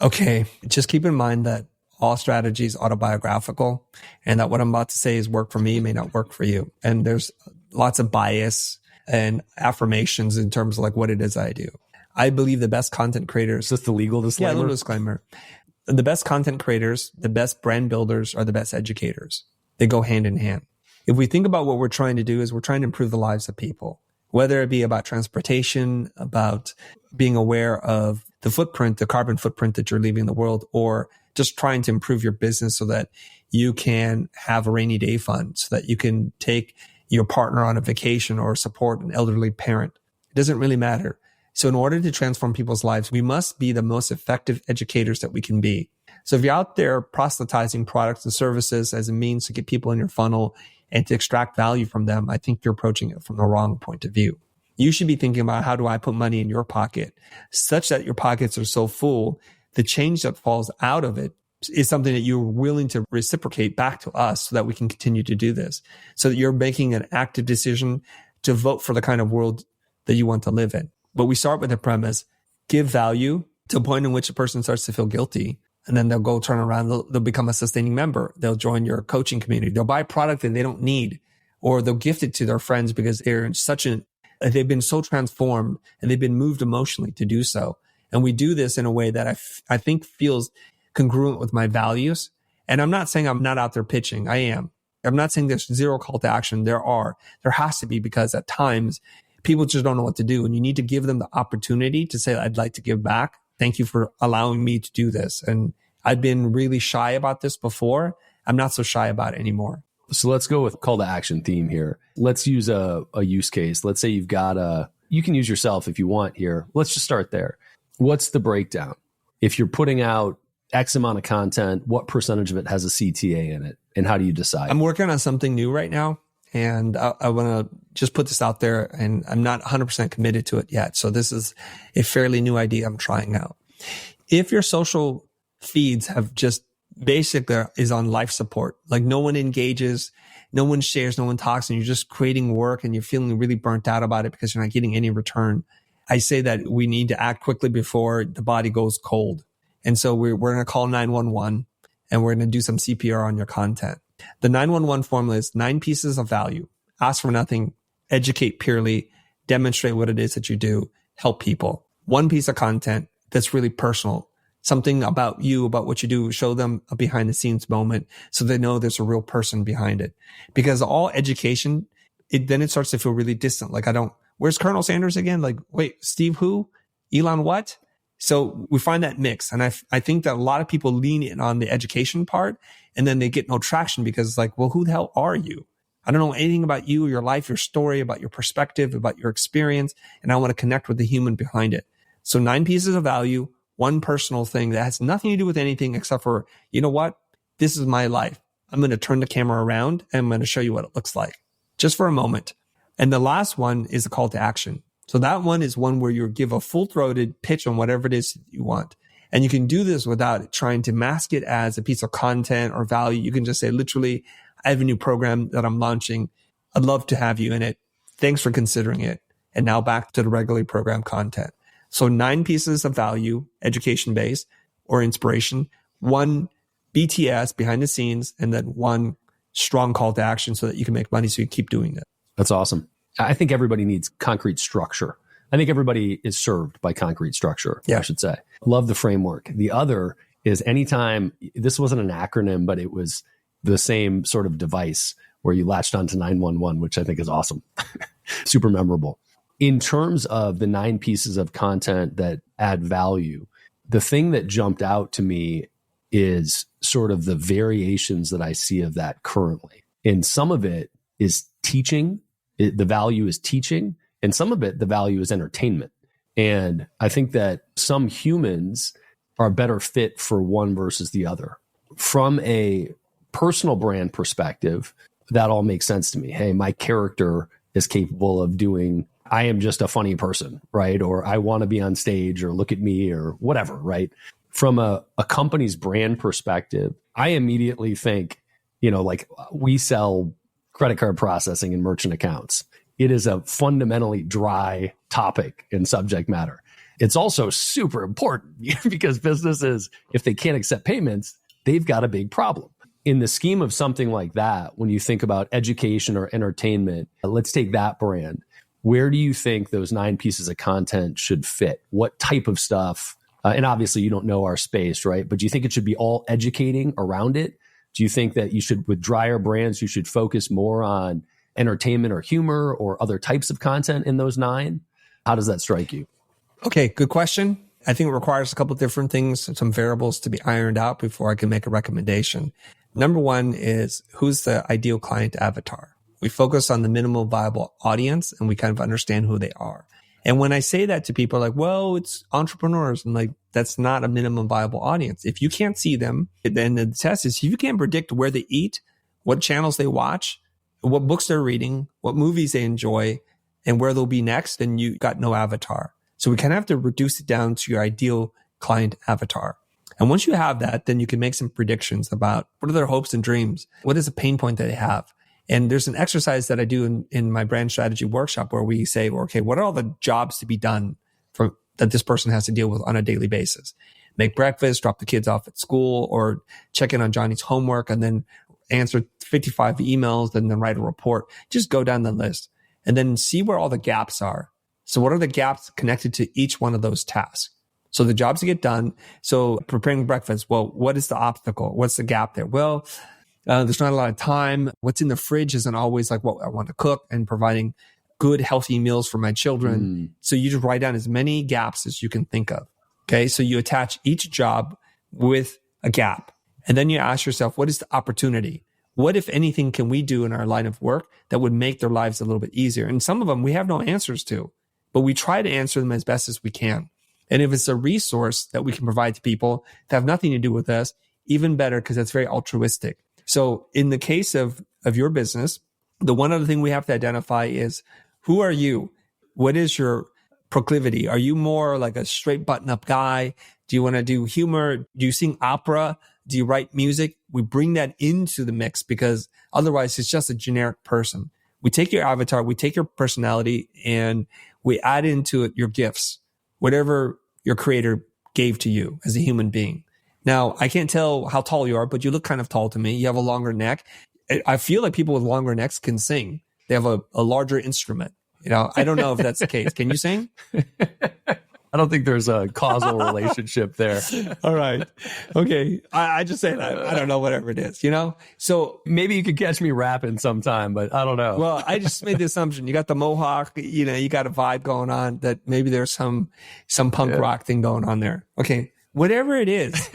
Okay. Just keep in mind that all strategy is autobiographical, and that what I'm about to say is work for me may not work for you. And there's lots of bias and affirmations in terms of like what it is I do. I believe the best content creators. Is this the legal disclaimer? Yeah, a little disclaimer. The best content creators, the best brand builders are the best educators. They go hand in hand. If we think about what we're trying to do is we're trying to improve the lives of people, whether it be about transportation, about being aware of the footprint, the carbon footprint that you're leaving the world, or just trying to improve your business so that you can have a rainy day fund, so that you can take your partner on a vacation or support an elderly parent. It doesn't really matter. So in order to transform people's lives, we must be the most effective educators that we can be. So if you're out there proselytizing products and services as a means to get people in your funnel and to extract value from them, I think you're approaching it from the wrong point of view. You should be thinking about, how do I put money in your pocket such that your pockets are so full, the change that falls out of it is something that you're willing to reciprocate back to us so that we can continue to do this. So that you're making an active decision to vote for the kind of world that you want to live in. But we start with the premise, give value to a point in which a person starts to feel guilty. And then they'll go turn around, they'll become a sustaining member. They'll join your coaching community. They'll buy a product that they don't need, or they'll gift it to their friends because they're in they've been so transformed and they've been moved emotionally to do so. And we do this in a way that I think feels congruent with my values. And I'm not saying I'm not out there pitching. I am. I'm not saying there's zero call to action. There has to be, because at times people just don't know what to do. And you need to give them the opportunity to say, I'd like to give back. Thank you for allowing me to do this. And I've been really shy about this before. I'm not so shy about it anymore. So let's go with call to action theme here. Let's use a use case. Let's say you've got you can use yourself if you want here. Let's just start there. What's the breakdown? If you're putting out X amount of content, what percentage of it has a CTA in it? And how do you decide? I'm working on something new right now. And I want to just put this out there, and I'm not 100% committed to it yet. So this is a fairly new idea I'm trying out. If your social feeds have just basically is on life support, like no one engages, no one shares, no one talks, and you're just creating work and you're feeling really burnt out about it because you're not getting any return, I say that we need to act quickly before the body goes cold. And so we're going to call 911 and we're going to do some CPR on your content. The 911 formula is 9 pieces of value. Ask for nothing, educate purely, demonstrate what it is that you do, help people. One piece of content that's really personal, something about you, about what you do, show them a behind the scenes moment so they know there's a real person behind it. Because all education, it starts to feel really distant. Like where's Colonel Sanders again? Like, wait, Steve who? Elon what? So we find that mix. And I think that a lot of people lean in on the education part and then they get no traction because it's like, well, who the hell are you? I don't know anything about you, your life, your story, about your perspective, about your experience. And I want to connect with the human behind it. So 9 pieces of value, one personal thing that has nothing to do with anything except for, you know what? This is my life. I'm going to turn the camera around and I'm going to show you what it looks like just for a moment. And the last one is a call to action. So that one is one where you give a full-throated pitch on whatever it is you want. And you can do this without trying to mask it as a piece of content or value. You can just say, literally, I have a new program that I'm launching. I'd love to have you in it. Thanks for considering it. And now back to the regularly programmed content. So 9 pieces of value, education-based or inspiration, 1 BTS, behind the scenes, and then 1 strong call to action so that you can make money so you keep doing it. That's awesome. I think everybody needs concrete structure. I think everybody is served by concrete structure, I should say. Love the framework. The other is anytime, this wasn't an acronym, but it was the same sort of device where you latched onto 911, which I think is awesome. Super memorable. In terms of the 9 pieces of content that add value, the thing that jumped out to me is sort of the variations that I see of that currently. And some of it is teaching. The value is teaching, and some of it, the value is entertainment. And I think that some humans are better fit for one versus the other. From a personal brand perspective, that all makes sense to me. Hey, my character is capable of doing, I am just a funny person, right? Or I want to be on stage, or look at me, or whatever, right? From a company's brand perspective, I immediately think, like we sell credit card processing and merchant accounts. It is a fundamentally dry topic and subject matter. It's also super important because businesses, if they can't accept payments, they've got a big problem. In the scheme of something like that, when you think about education or entertainment, let's take that brand. Where do you think those 9 pieces of content should fit? What type of stuff? And obviously you don't know our space, right? But do you think it should be all educating around it? Do you think that you should, with drier brands, you should focus more on entertainment or humor or other types of content in those 9? How does that strike you? Okay, good question. I think it requires a couple of different things, some variables to be ironed out before I can make a recommendation. Number 1 is, who's the ideal client avatar? We focus on the minimum viable audience and we kind of understand who they are. And when I say that to people, like, well, it's entrepreneurs, and like, that's not a minimum viable audience. If you can't see them, then the test is, if you can't predict where they eat, what channels they watch, what books they're reading, what movies they enjoy, and where they'll be next, then you got no avatar. So we kind of have to reduce it down to your ideal client avatar. And once you have that, then you can make some predictions about what are their hopes and dreams? What is a pain point that they have? And there's an exercise that I do in my brand strategy workshop where we say, okay, what are all the jobs to be done that this person has to deal with on a daily basis? Make breakfast, drop the kids off at school, or check in on Johnny's homework, and then answer 55 emails, and then write a report. Just go down the list and then see where all the gaps are. So what are the gaps connected to each one of those tasks? So the jobs to get done. So preparing breakfast. Well, what is the obstacle? What's the gap there? Well, there's not a lot of time. What's in the fridge isn't always like what I want to cook, and providing good, healthy meals for my children. So you just write down as many gaps as you can think of. Okay. So you attach each job with a gap. And then you ask yourself, what is the opportunity? What, if anything, can we do in our line of work that would make their lives a little bit easier? And some of them we have no answers to, but we try to answer them as best as we can. And if it's a resource that we can provide to people that have nothing to do with us, even better, because that's very altruistic. So in the case of your business, the one other thing we have to identify is, who are you? What is your proclivity? Are you more like a straight button-up guy? Do you want to do humor? Do you sing opera? Do you write music? We bring that into the mix, because otherwise it's just a generic person. We take your avatar, we take your personality, and we add into it your gifts, whatever your creator gave to you as a human being. Now, I can't tell how tall you are, but you look kind of tall to me. You have a longer neck. I feel like people with longer necks can sing. they have a larger instrument. I don't know if that's the case. Can you sing? I don't think there's a causal relationship there. All right. Okay. I just say that. I don't know, whatever it is, So maybe you could catch me rapping sometime, but I don't know. Well, I just made the assumption. You got the mohawk, you got a vibe going on that maybe there's some punk rock thing going on there. Okay. Whatever it is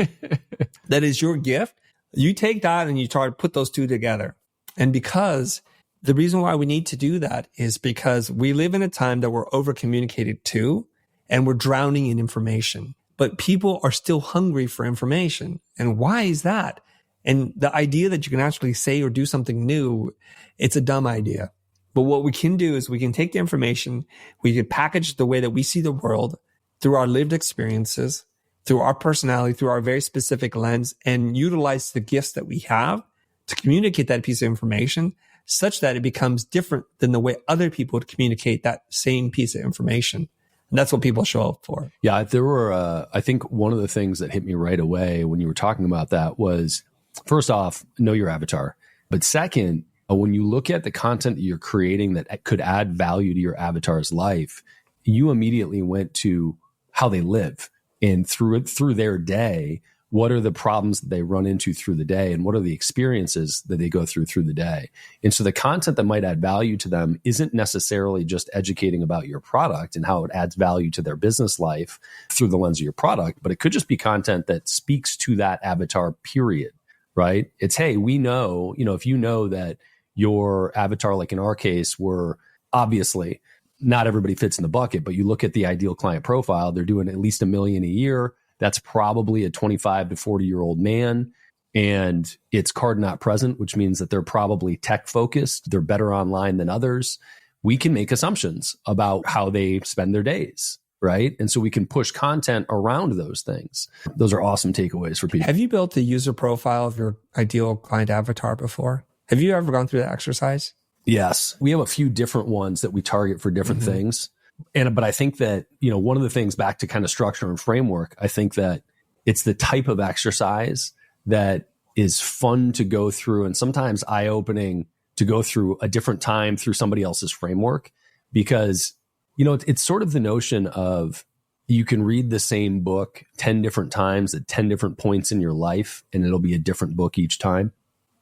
that is your gift, you take that and you try to put those two together. And because the reason why we need to do that is because we live in a time that we're over communicated to. And we're drowning in information, but people are still hungry for information. And why is that? And the idea that you can actually say or do something new, it's a dumb idea. But what we can do is we can take the information, we can package the way that we see the world through our lived experiences, through our personality, through our very specific lens, and utilize the gifts that we have to communicate that piece of information such that it becomes different than the way other people would communicate that same piece of information. And that's what people show up for. Yeah, there were, I think one of the things that hit me right away when you were talking about that was, first off, know your avatar. But second, when you look at the content that you're creating that could add value to your avatar's life, you immediately went to how they live and through their day. What are the problems that they run into through the day, and what are the experiences that they go through the day? And so the content that might add value to them isn't necessarily just educating about your product and how it adds value to their business life through the lens of your product, but it could just be content that speaks to that avatar, period, right? It's, hey, we know, if you know that your avatar, like in our case, were obviously not everybody fits in the bucket, but you look at the ideal client profile, they're doing at least $1 million a year. That's probably a 25 to 40-year-old man, and it's card not present, which means that they're probably tech focused. They're better online than others. We can make assumptions about how they spend their days, right? And so we can push content around those things. Those are awesome takeaways for people. Have you built a user profile of your ideal client avatar before? Have you ever gone through that exercise? Yes. We have a few different ones that we target for different things. But I think that, one of the things, back to kind of structure and framework, I think that it's the type of exercise that is fun to go through and sometimes eye-opening to go through a different time through somebody else's framework, because, it's sort of the notion of you can read the same book 10 different times at 10 different points in your life, and it'll be a different book each time.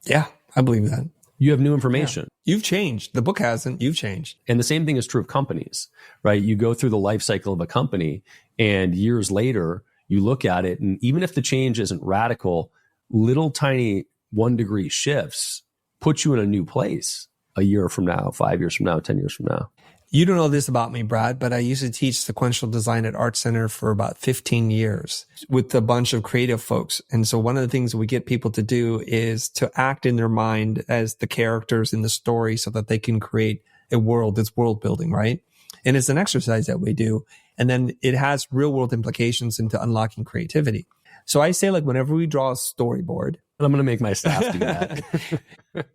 Yeah, I believe that. You have new information. Yeah. You've changed. The book hasn't. You've changed. And the same thing is true of companies, right? You go through the life cycle of a company, and years later, you look at it, and even if the change isn't radical, little tiny 1-degree shifts put you in a new place a year from now, 5 years from now, 10 years from now. You don't know this about me, Brad, but I used to teach sequential design at Art Center for about 15 years with a bunch of creative folks. And so one of the things we get people to do is to act in their mind as the characters in the story so that they can create a world. It's world building, right? And it's an exercise that we do. And then it has real world implications into unlocking creativity. So I say, like, whenever we draw a storyboard, and I'm going to make my staff do that.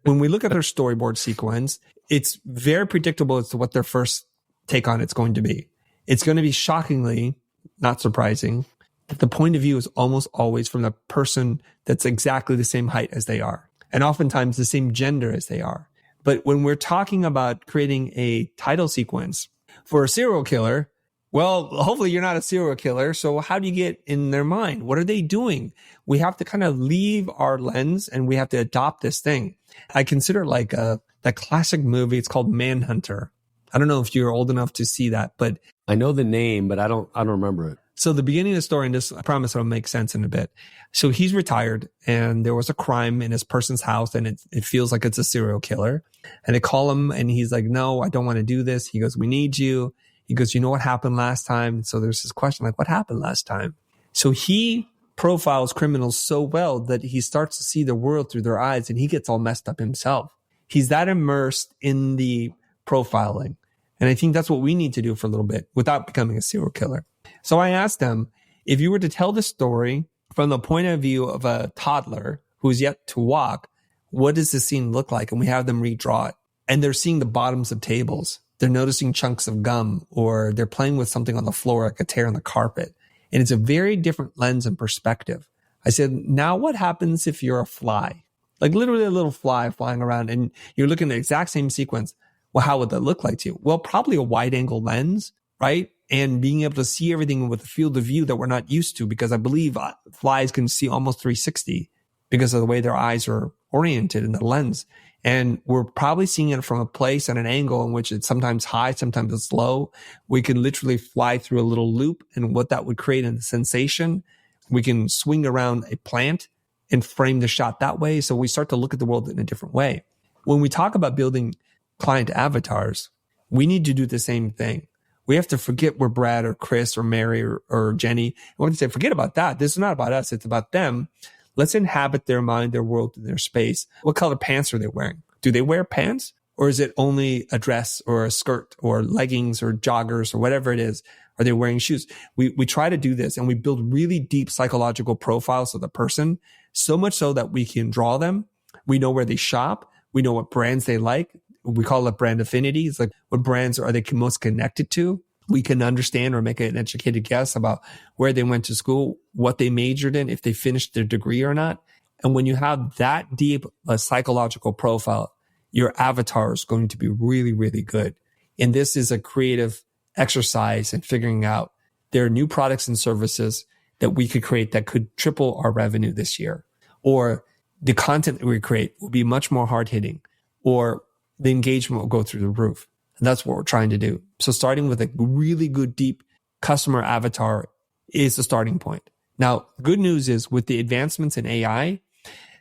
When we look at their storyboard sequence, it's very predictable as to what their first take on it's going to be. It's going to be shockingly not surprising that the point of view is almost always from the person that's exactly the same height as they are, and oftentimes the same gender as they are. But when we're talking about creating a title sequence for a serial killer, well, hopefully you're not a serial killer. So how do you get in their mind? What are they doing? We have to kind of leave our lens and we have to adopt this thing. I consider like that classic movie. It's called Manhunter. I don't know if you're old enough to see that, but I know the name, but I don't remember it. So the beginning of the story, and this, I promise it'll make sense in a bit. So he's retired and there was a crime in his person's house, and it feels like it's a serial killer. And they call him and he's like, no, I don't want to do this. He goes, we need you. He goes, you know what happened last time? So there's this question like, what happened last time? So he profiles criminals so well that he starts to see the world through their eyes, and he gets all messed up himself. He's that immersed in the profiling. And I think that's what we need to do for a little bit without becoming a serial killer. So I asked them, if you were to tell the story from the point of view of a toddler who's yet to walk, what does the scene look like? And we have them redraw it. And they're seeing the bottoms of tables. They're noticing chunks of gum, or they're playing with something on the floor, like a tear on the carpet. And it's a very different lens and perspective. I said, now what happens if you're a fly? Like literally a little fly flying around, and you're looking at the exact same sequence. well, how would that look like to you? Well, probably a wide angle lens, right? And being able to see everything with a field of view that we're not used to, because I believe flies can see almost 360 because of the way their eyes are oriented in the lens. And we're probably seeing it from a place and an angle in which it's sometimes high, sometimes it's low. We can literally fly through a little loop, and what that would create in the sensation. We can swing around a plant and frame the shot that way. So we start to look at the world in a different way. When we talk about building client avatars, we need to do the same thing. We have to forget we're Brad or Chris or Mary or Jenny. We want to say, forget about that. This is not about us. It's about them. Let's inhabit their mind, their world, and their space. What color pants are they wearing? Do they wear pants? Or is it only a dress or a skirt or leggings or joggers or whatever it is? Are they wearing shoes? We try to do this, and we build really deep psychological profiles of the person, so much so that we can draw them. We know where they shop. We know what brands they like. We call it brand affinity. It's like, what brands are they most connected to? We can understand or make an educated guess about where they went to school, what they majored in, if they finished their degree or not. And when you have that deep a psychological profile, your avatar is going to be really, really good. And this is a creative exercise in figuring out there are new products and services that we could create that could triple our revenue this year. Or the content that we create will be much more hard hitting, or the engagement will go through the roof. And that's what we're trying to do. So starting with a really good, deep customer avatar is the starting point. Now, good news is with the advancements in AI,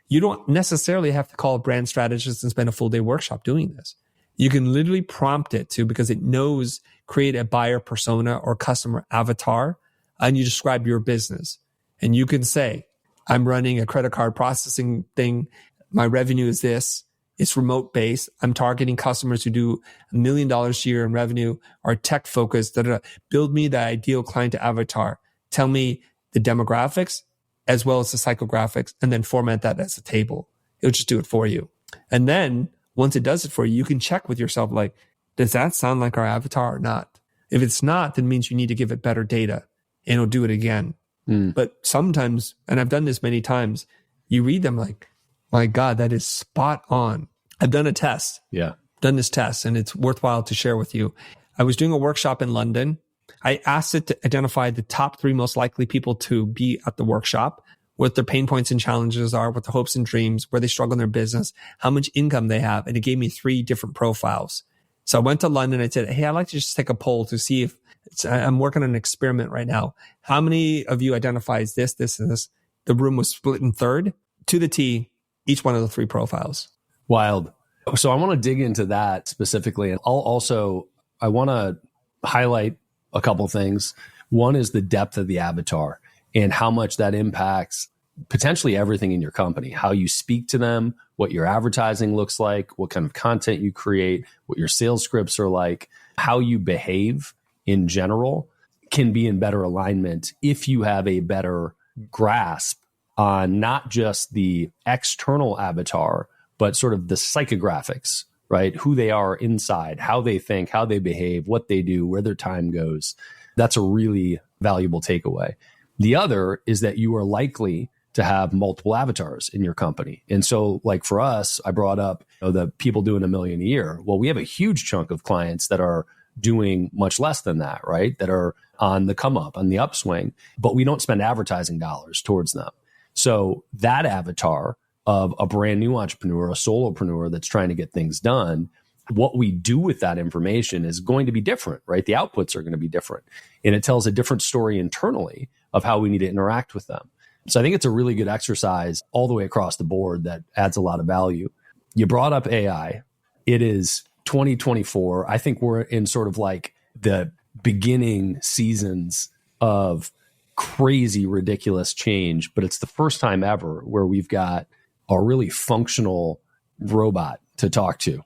you don't necessarily have to call a brand strategist and spend a full day workshop doing this. You can literally prompt it to, because it knows, create a buyer persona or customer avatar, and you describe your business. And you can say, I'm running a credit card processing thing. My revenue is this. It's remote based. I'm targeting customers who do $1 million a year in revenue, are tech focused. Build me the ideal client avatar. Tell me the demographics as well as the psychographics, and then format that as a table. It'll just do it for you. And then once it does it for you, you can check with yourself, like, does that sound like our avatar or not? If it's not, then it means you need to give it better data, and it'll do it again. But sometimes, and I've done this many times, you read them like, my God, that is spot on. I've done a test. Done this test, and it's worthwhile to share with you. I was doing a workshop in London. I asked it to identify the top 3 most likely people to be at the workshop, what their pain points and challenges are, what their hopes and dreams, where they struggle in their business, how much income they have. And it gave me 3 different profiles. So I went to London. I said, hey, I'd like to just take a poll to see if I'm working on an experiment right now. How many of you identifies this, this, and this? The room was split in third to the T, each one of the 3 profiles. Wild. So I want to dig into that specifically. And I want to highlight a couple things. One is the depth of the avatar and how much that impacts potentially everything in your company, how you speak to them, what your advertising looks like, what kind of content you create, what your sales scripts are like, how you behave in general can be in better alignment if you have a better grasp on not just the external avatar, but sort of the psychographics, right? Who they are inside, how they think, how they behave, what they do, where their time goes. That's a really valuable takeaway. The other is that you are likely to have multiple avatars in your company. And so like for us, I brought up the people doing $1 million a year. Well, we have a huge chunk of clients that are doing much less than that, right? That are on the come up, on the upswing, but we don't spend advertising dollars towards them. So that avatar of a brand new entrepreneur, a solopreneur that's trying to get things done, what we do with that information is going to be different, right? The outputs are going to be different. And it tells a different story internally of how we need to interact with them. So I think it's a really good exercise all the way across the board that adds a lot of value. You brought up AI. It is 2024. I think we're in sort of like the beginning seasons of crazy, ridiculous change, but it's the first time ever where we've got a really functional robot to talk to.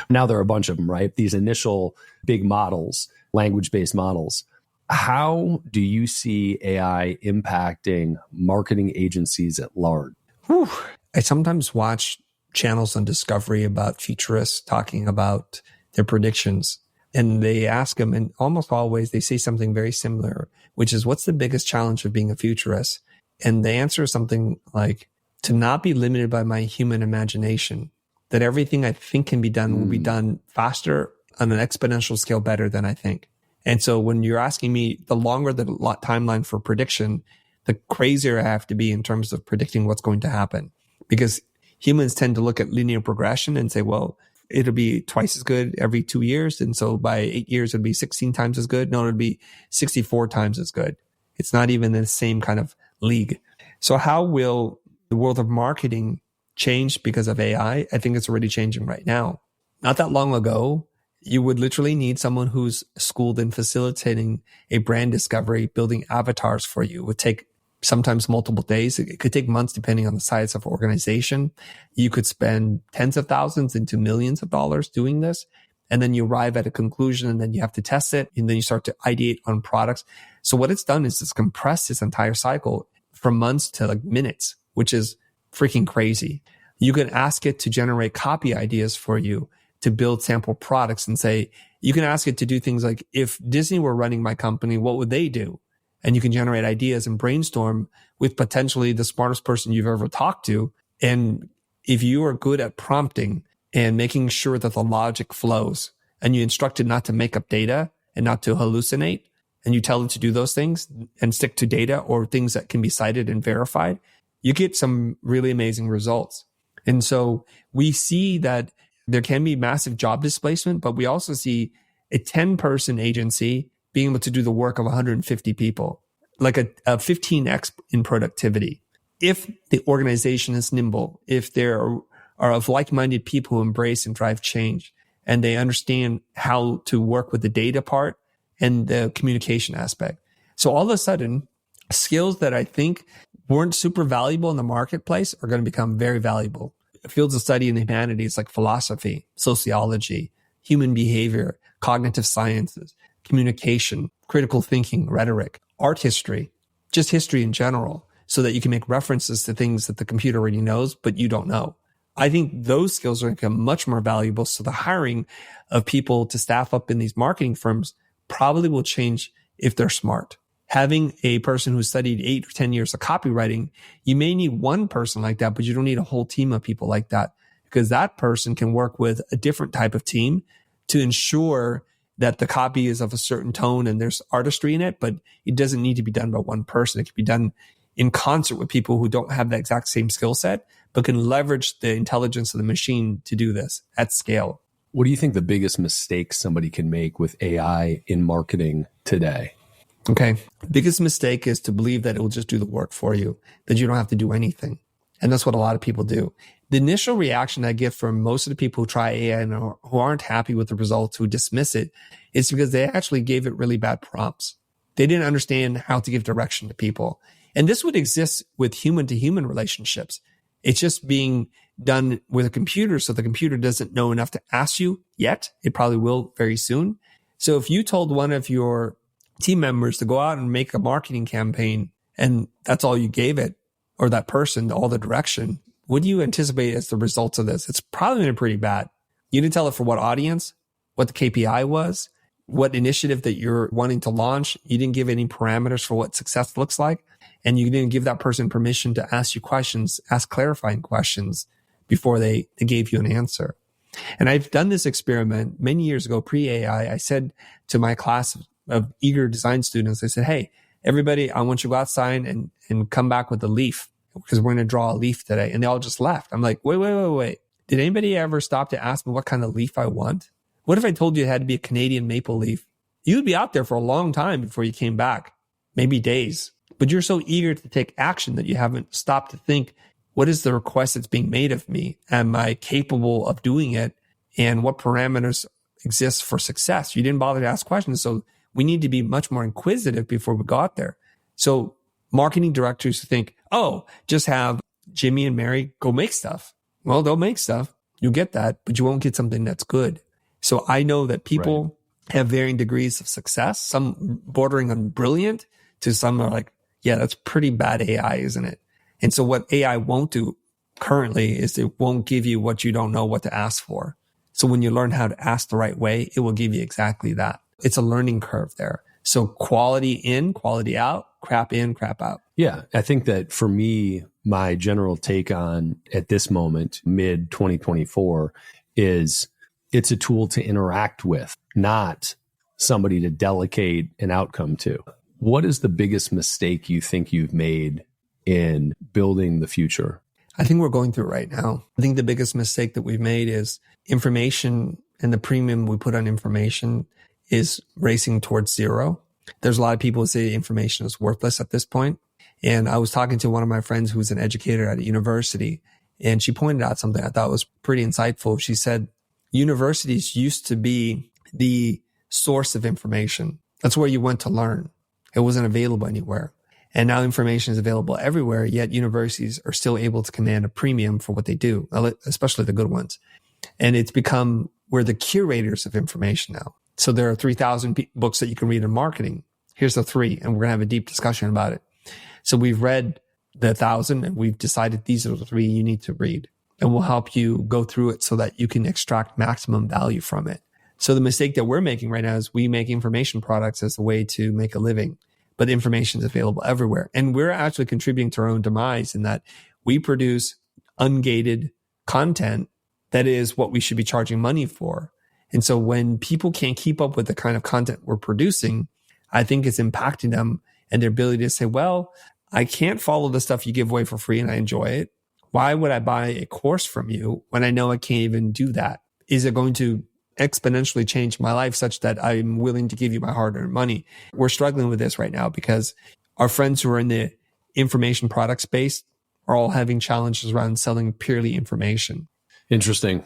Now there are a bunch of them, right? These initial big models, language-based models. How do you see AI impacting marketing agencies at large? I sometimes watch channels on Discovery about futurists talking about their predictions, and they ask them, and almost always they say something very similar, which is, what's the biggest challenge of being a futurist? And the answer is something like, to not be limited by my human imagination. that everything I think can be done will be done faster on an exponential scale better than I think. And so when you're asking me the longer the timeline for prediction, the crazier I have to be in terms of predicting what's going to happen. Because humans tend to look at linear progression and say, well, it'll be twice as good every 2 years. And so by 8 years, it'll be 16 times as good. No, it'll be 64 times as good. It's not even the same kind of league. So how will the world of marketing change because of AI? I think it's already changing right now. Not that long ago, you would literally need someone who's schooled in facilitating a brand discovery, building avatars for you. It would take sometimes multiple days. It could take months depending on the size of organization. You could spend tens of thousands into millions of dollars doing this. And then you arrive at a conclusion and then you have to test it. And then you start to ideate on products. So what it's done is it's compressed this entire cycle from months to like minutes, which is freaking crazy. You can ask it to generate copy ideas for you, to build sample products, and say, you can ask it to do things like, if Disney were running my company, what would they do? And you can generate ideas and brainstorm with potentially the smartest person you've ever talked to. And if you are good at prompting and making sure that the logic flows, and you instruct it not to make up data and not to hallucinate, and you tell it to do those things and stick to data or things that can be cited and verified, you get some really amazing results. And so we see that there can be massive job displacement, but we also see a 10-person agency being able to do the work of 150 people, like a 15x in productivity. If the organization is nimble, if there are of like-minded people who embrace and drive change, and they understand how to work with the data part and the communication aspect. So all of a sudden, skills that I think weren't super valuable in the marketplace are going to become very valuable. Fields of study in the humanities like philosophy, sociology, human behavior, cognitive sciences, communication, critical thinking, rhetoric, art history, just history in general, so that you can make references to things that the computer already knows, but you don't know. I think those skills are going to become much more valuable. So the hiring of people to staff up in these marketing firms probably will change if they're smart. Having a person who studied 8 or 10 years of copywriting, you may need one person like that, but you don't need a whole team of people like that, because that person can work with a different type of team to ensure that the copy is of a certain tone and there's artistry in it, but it doesn't need to be done by one person. It can be done in concert with people who don't have the exact same skill set, but can leverage the intelligence of the machine to do this at scale. What do you think the biggest mistake somebody can make with AI in marketing today? Okay. Biggest mistake is to believe that it will just do the work for you, that you don't have to do anything. And that's what a lot of people do. The initial reaction I get from most of the people who try AI and who aren't happy with the results, who dismiss it, is because they actually gave it really bad prompts. They didn't understand how to give direction to people. And this would exist with human to human relationships. It's just being done with a computer. So the computer doesn't know enough to ask you yet. It probably will very soon. So if you told one of your team members to go out and make a marketing campaign, and that's all you gave it, or that person, all the direction, what do you anticipate as the results of this? It's probably been pretty bad. You didn't tell it for what audience, what the KPI was, what initiative that you're wanting to launch. You didn't give any parameters for what success looks like. And you didn't give that person permission to ask you questions, ask clarifying questions before they gave you an answer. And I've done this experiment many years ago, pre-AI. I said to my class of eager design students, I said, hey, everybody, I want you to go outside and come back with a leaf, because we're going to draw a leaf today. And they all just left. I'm like, wait. Did anybody ever stop to ask me what kind of leaf I want? What if I told you it had to be a Canadian maple leaf? You'd be out there for a long time before you came back, maybe days. But you're so eager to take action that you haven't stopped to think, what is the request that's being made of me? Am I capable of doing it? And what parameters exist for success? You didn't bother to ask questions. So we need to be much more inquisitive before we go out there. So marketing directors think, oh, just have Jimmy and Mary go make stuff. Well, they'll make stuff. You'll get that, but you won't get something that's good. So I know that people have varying degrees of success, some bordering on brilliant, to some are like, yeah, that's pretty bad AI, isn't it? And so what AI won't do currently is it won't give you what you don't know what to ask for. So when you learn how to ask the right way, it will give you exactly that. It's a learning curve there. So quality in, quality out, crap in, crap out. Yeah. I think that for me, my general take on at this moment, mid 2024, is it's a tool to interact with, not somebody to delegate an outcome to. What is the biggest mistake you think you've made in building the future? I think we're going through it right now. I think the biggest mistake that we've made is information, and the premium we put on information is racing towards zero. There's a lot of people who say information is worthless at this point. And I was talking to one of my friends who's an educator at a university, and she pointed out something I thought was pretty insightful. She said, universities used to be the source of information. That's where you went to learn. It wasn't available anywhere. And now information is available everywhere, yet universities are still able to command a premium for what they do, especially the good ones. And it's become, we're the curators of information now. So there are 3,000 books that you can read in marketing. Here's the 3, and we're going to have a deep discussion about it. So we've read the 1,000 and we've decided these are the 3 you need to read, and we'll help you go through it so that you can extract maximum value from it. So the mistake that we're making right now is we make information products as a way to make a living, but information is available everywhere. And we're actually contributing to our own demise in that we produce ungated content that is what we should be charging money for. And so when people can't keep up with the kind of content we're producing, I think it's impacting them and their ability to say, well, I can't follow the stuff you give away for free and I enjoy it. Why would I buy a course from you when I know I can't even do that? Is it going to exponentially change my life such that I'm willing to give you my hard-earned money? We're struggling with this right now because our friends who are in the information product space are all having challenges around selling purely information. Interesting.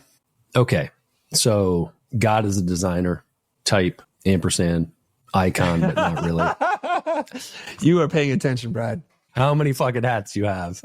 Okay. So God is a designer, type, ampersand, icon, but not really. You are paying attention, Brad. How many fucking hats do you have?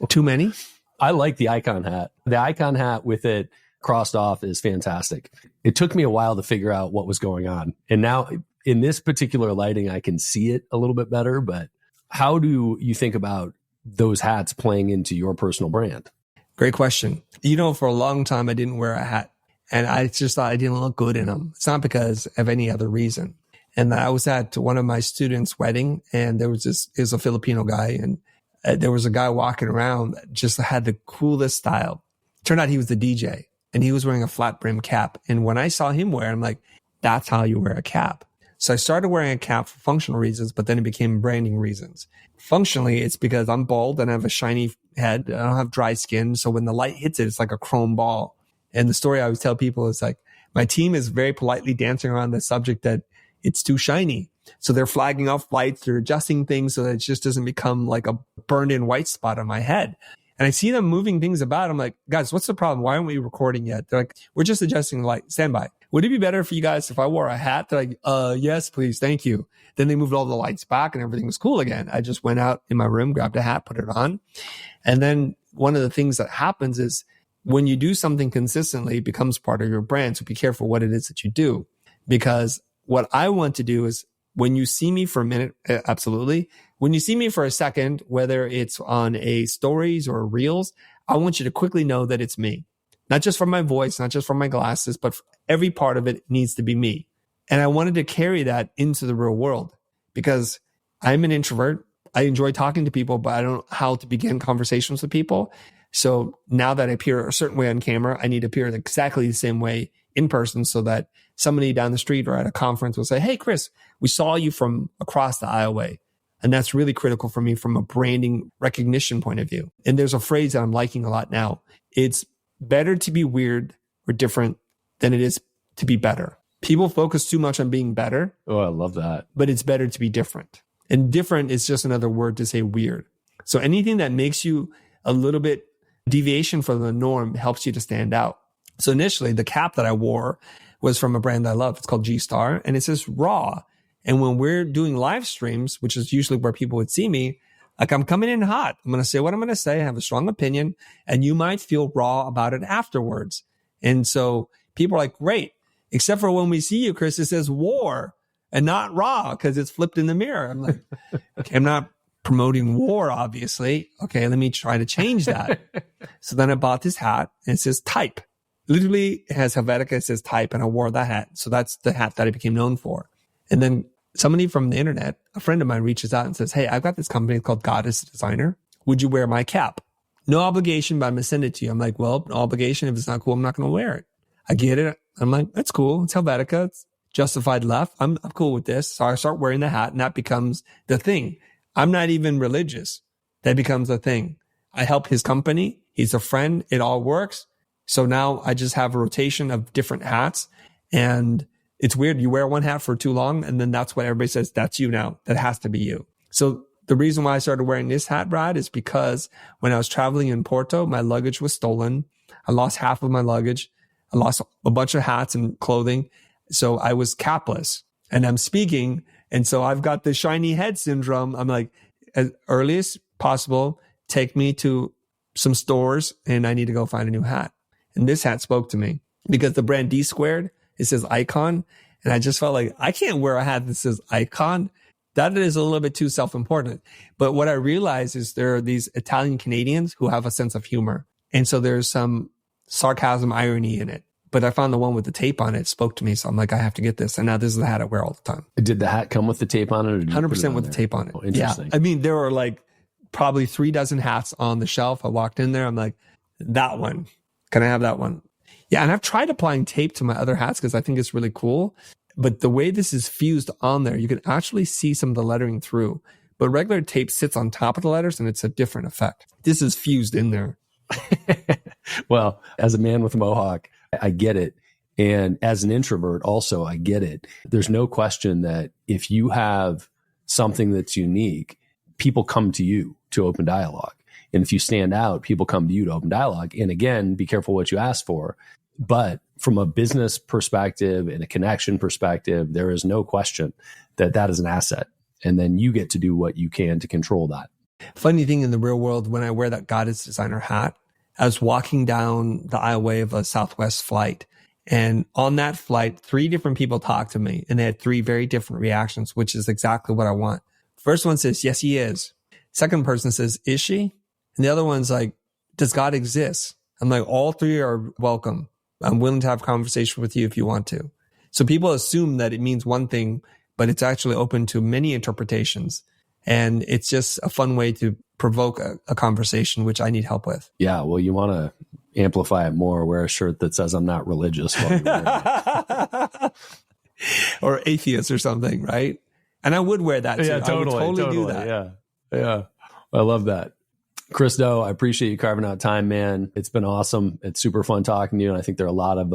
Too many? I like the icon hat. The icon hat with it crossed off is fantastic. It took me a while to figure out what was going on. And now in this particular lighting, I can see it a little bit better. But how do you think about those hats playing into your personal brand? Great question. You know, for a long time, I didn't wear a hat. And I just thought I didn't look good in them. It's not because of any other reason. And I was at one of my students' wedding, and there was a Filipino guy, and there was a guy walking around that just had the coolest style. Turned out he was the DJ, and he was wearing a flat brim cap. And when I saw him wear it, I'm like, that's how you wear a cap. So I started wearing a cap for functional reasons, but then it became branding reasons. Functionally, it's because I'm bald and I have a shiny head. I don't have dry skin. So when the light hits it, it's like a chrome ball. And the story I always tell people is like, my team is very politely dancing around the subject that it's too shiny. So they're flagging off lights, they're adjusting things so that it just doesn't become like a burned in white spot on my head. And I see them moving things about. I'm like, guys, what's the problem? Why aren't we recording yet? They're like, we're just adjusting the light. Stand by. Would it be better for you guys if I wore a hat? They're like, yes, please. Thank you. Then they moved all the lights back and everything was cool again. I just went out in my room, grabbed a hat, put it on. And then one of the things that happens is when you do something consistently, it becomes part of your brand. So be careful what it is that you do, because what I want to do is when you see me for a minute, absolutely. When you see me for a second, whether it's on a stories or reels, I want you to quickly know that it's me. Not just from my voice, not just from my glasses, but every part of it needs to be me. And I wanted to carry that into the real world because I'm an introvert. I enjoy talking to people, but I don't know how to begin conversations with people. So now that I appear a certain way on camera, I need to appear exactly the same way in person so that somebody down the street or at a conference will say, hey, Chris, we saw you from across the aisleway. And that's really critical for me from a branding recognition point of view. And there's a phrase that I'm liking a lot now. It's better to be weird or different than it is to be better. People focus too much on being better. Oh, I love that. But it's better to be different. And different is just another word to say weird. So anything that makes you a little bit deviation from the norm helps you to stand out. So initially, the cap that I wore was from a brand I love. It's called G-Star, and it says raw. And when we're doing live streams, which is usually where people would see me, like I'm coming in hot. I'm going to say what I'm going to say. I have a strong opinion, and you might feel raw about it afterwards. And so people are like, great. Except for when we see you, Chris, it says war and not raw because it's flipped in the mirror. I'm like, okay, I'm not promoting war, obviously. Okay, let me try to change that. So then I bought this hat and it says type. Literally it has Helvetica, it says type, and I wore that hat. So that's the hat that I became known for. And then somebody from the internet, a friend of mine, reaches out and says, hey, I've got this company called God is a Designer. would you wear my cap? No obligation, but I'm going to send it to you. I'm like, well, no obligation. If it's not cool, I'm not going to wear it. I get it. I'm like, that's cool. It's Helvetica. It's justified left. I'm cool with this. So I start wearing the hat and that becomes the thing. I'm not even religious. That becomes a thing. I help his company. He's a friend. It all works. So now I just have a rotation of different hats, and it's weird. You wear one hat for too long, and then that's what everybody says, that's you now. That has to be you. So the reason why I started wearing this hat, Brad, is because when I was traveling in Porto, my luggage was stolen. I lost half of my luggage. I lost a bunch of hats and clothing. So I was capless, and I'm speaking. And so I've got the shiny head syndrome. I'm like, as early as possible, take me to some stores and I need to go find a new hat. And this hat spoke to me because the brand D Squared, it says Icon. And I just felt like I can't wear a hat that says Icon. That is a little bit too self-important. But what I realized is there are these Italian Canadians who have a sense of humor. And so there's some sarcasm, irony in it. But I found the one with the tape on it spoke to me. So I'm like, I have to get this. And now this is the hat I wear all the time. Did the hat come with the tape on it? Or did 100% with the tape on it. Oh, interesting. Yeah. I mean, there were like probably 3 dozen hats on the shelf. I walked in there. I'm like, that one. Can I have that one? Yeah. And I've tried applying tape to my other hats because I think it's really cool. But the way this is fused on there, you can actually see some of the lettering through. But regular tape sits on top of the letters and it's a different effect. This is fused in there. Well, as a man with a mohawk, I get it. And as an introvert also, I get it. There's no question that if you have something that's unique, people come to you to open dialogue. And if you stand out, people come to you to open dialogue. And again, be careful what you ask for. But from a business perspective and a connection perspective, there is no question that that is an asset. And then you get to do what you can to control that. Funny thing in the real world, when I wear that Goddess designer hat, I was walking down the aisleway of a Southwest flight. And on that flight, 3 different people talked to me and they had 3 very different reactions, which is exactly what I want. First one says, yes, he is. Second person says, is she? And the other one's like, does God exist? I'm like, all 3 are welcome. I'm willing to have a conversation with you if you want to. So people assume that it means one thing, but it's actually open to many interpretations. And it's just a fun way to provoke a conversation, which I need help with. Yeah. Well, you want to amplify it more. Wear a shirt that says, I'm not religious. While you're wearing it. Or atheist or something, right? And I would wear that too. Yeah, totally, I would totally do that. Yeah. Yeah. I love that. Chris Doe, I appreciate you carving out time, man. It's been awesome. It's super fun talking to you. And I think there are a lot of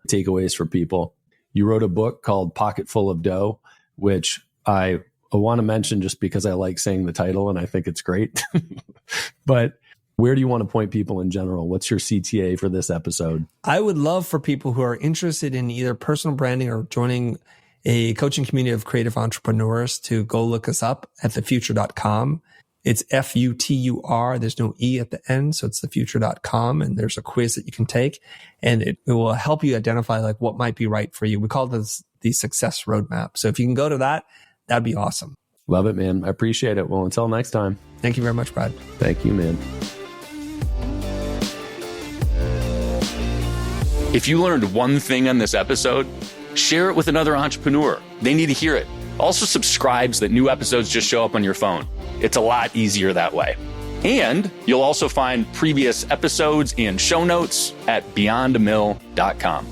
takeaways for people. You wrote a book called Pocket Full of Dough, which I want to mention just because I like saying the title and I think it's great. But where do you want to point people in general? What's your CTA for this episode? I would love for people who are interested in either personal branding or joining a coaching community of creative entrepreneurs to go look us up at thefutur.com. It's Futur. There's no E at the end. So it's thefutur.com. And there's a quiz that you can take and it will help you identify like what might be right for you. We call this the success roadmap. So if you can go to that, that'd be awesome. Love it, man. I appreciate it. Well, until next time. Thank you very much, Brad. Thank you, man. If you learned one thing on this episode, share it with another entrepreneur. They need to hear it. Also subscribe so that new episodes just show up on your phone. It's a lot easier that way. And you'll also find previous episodes and show notes at beyondamill.com.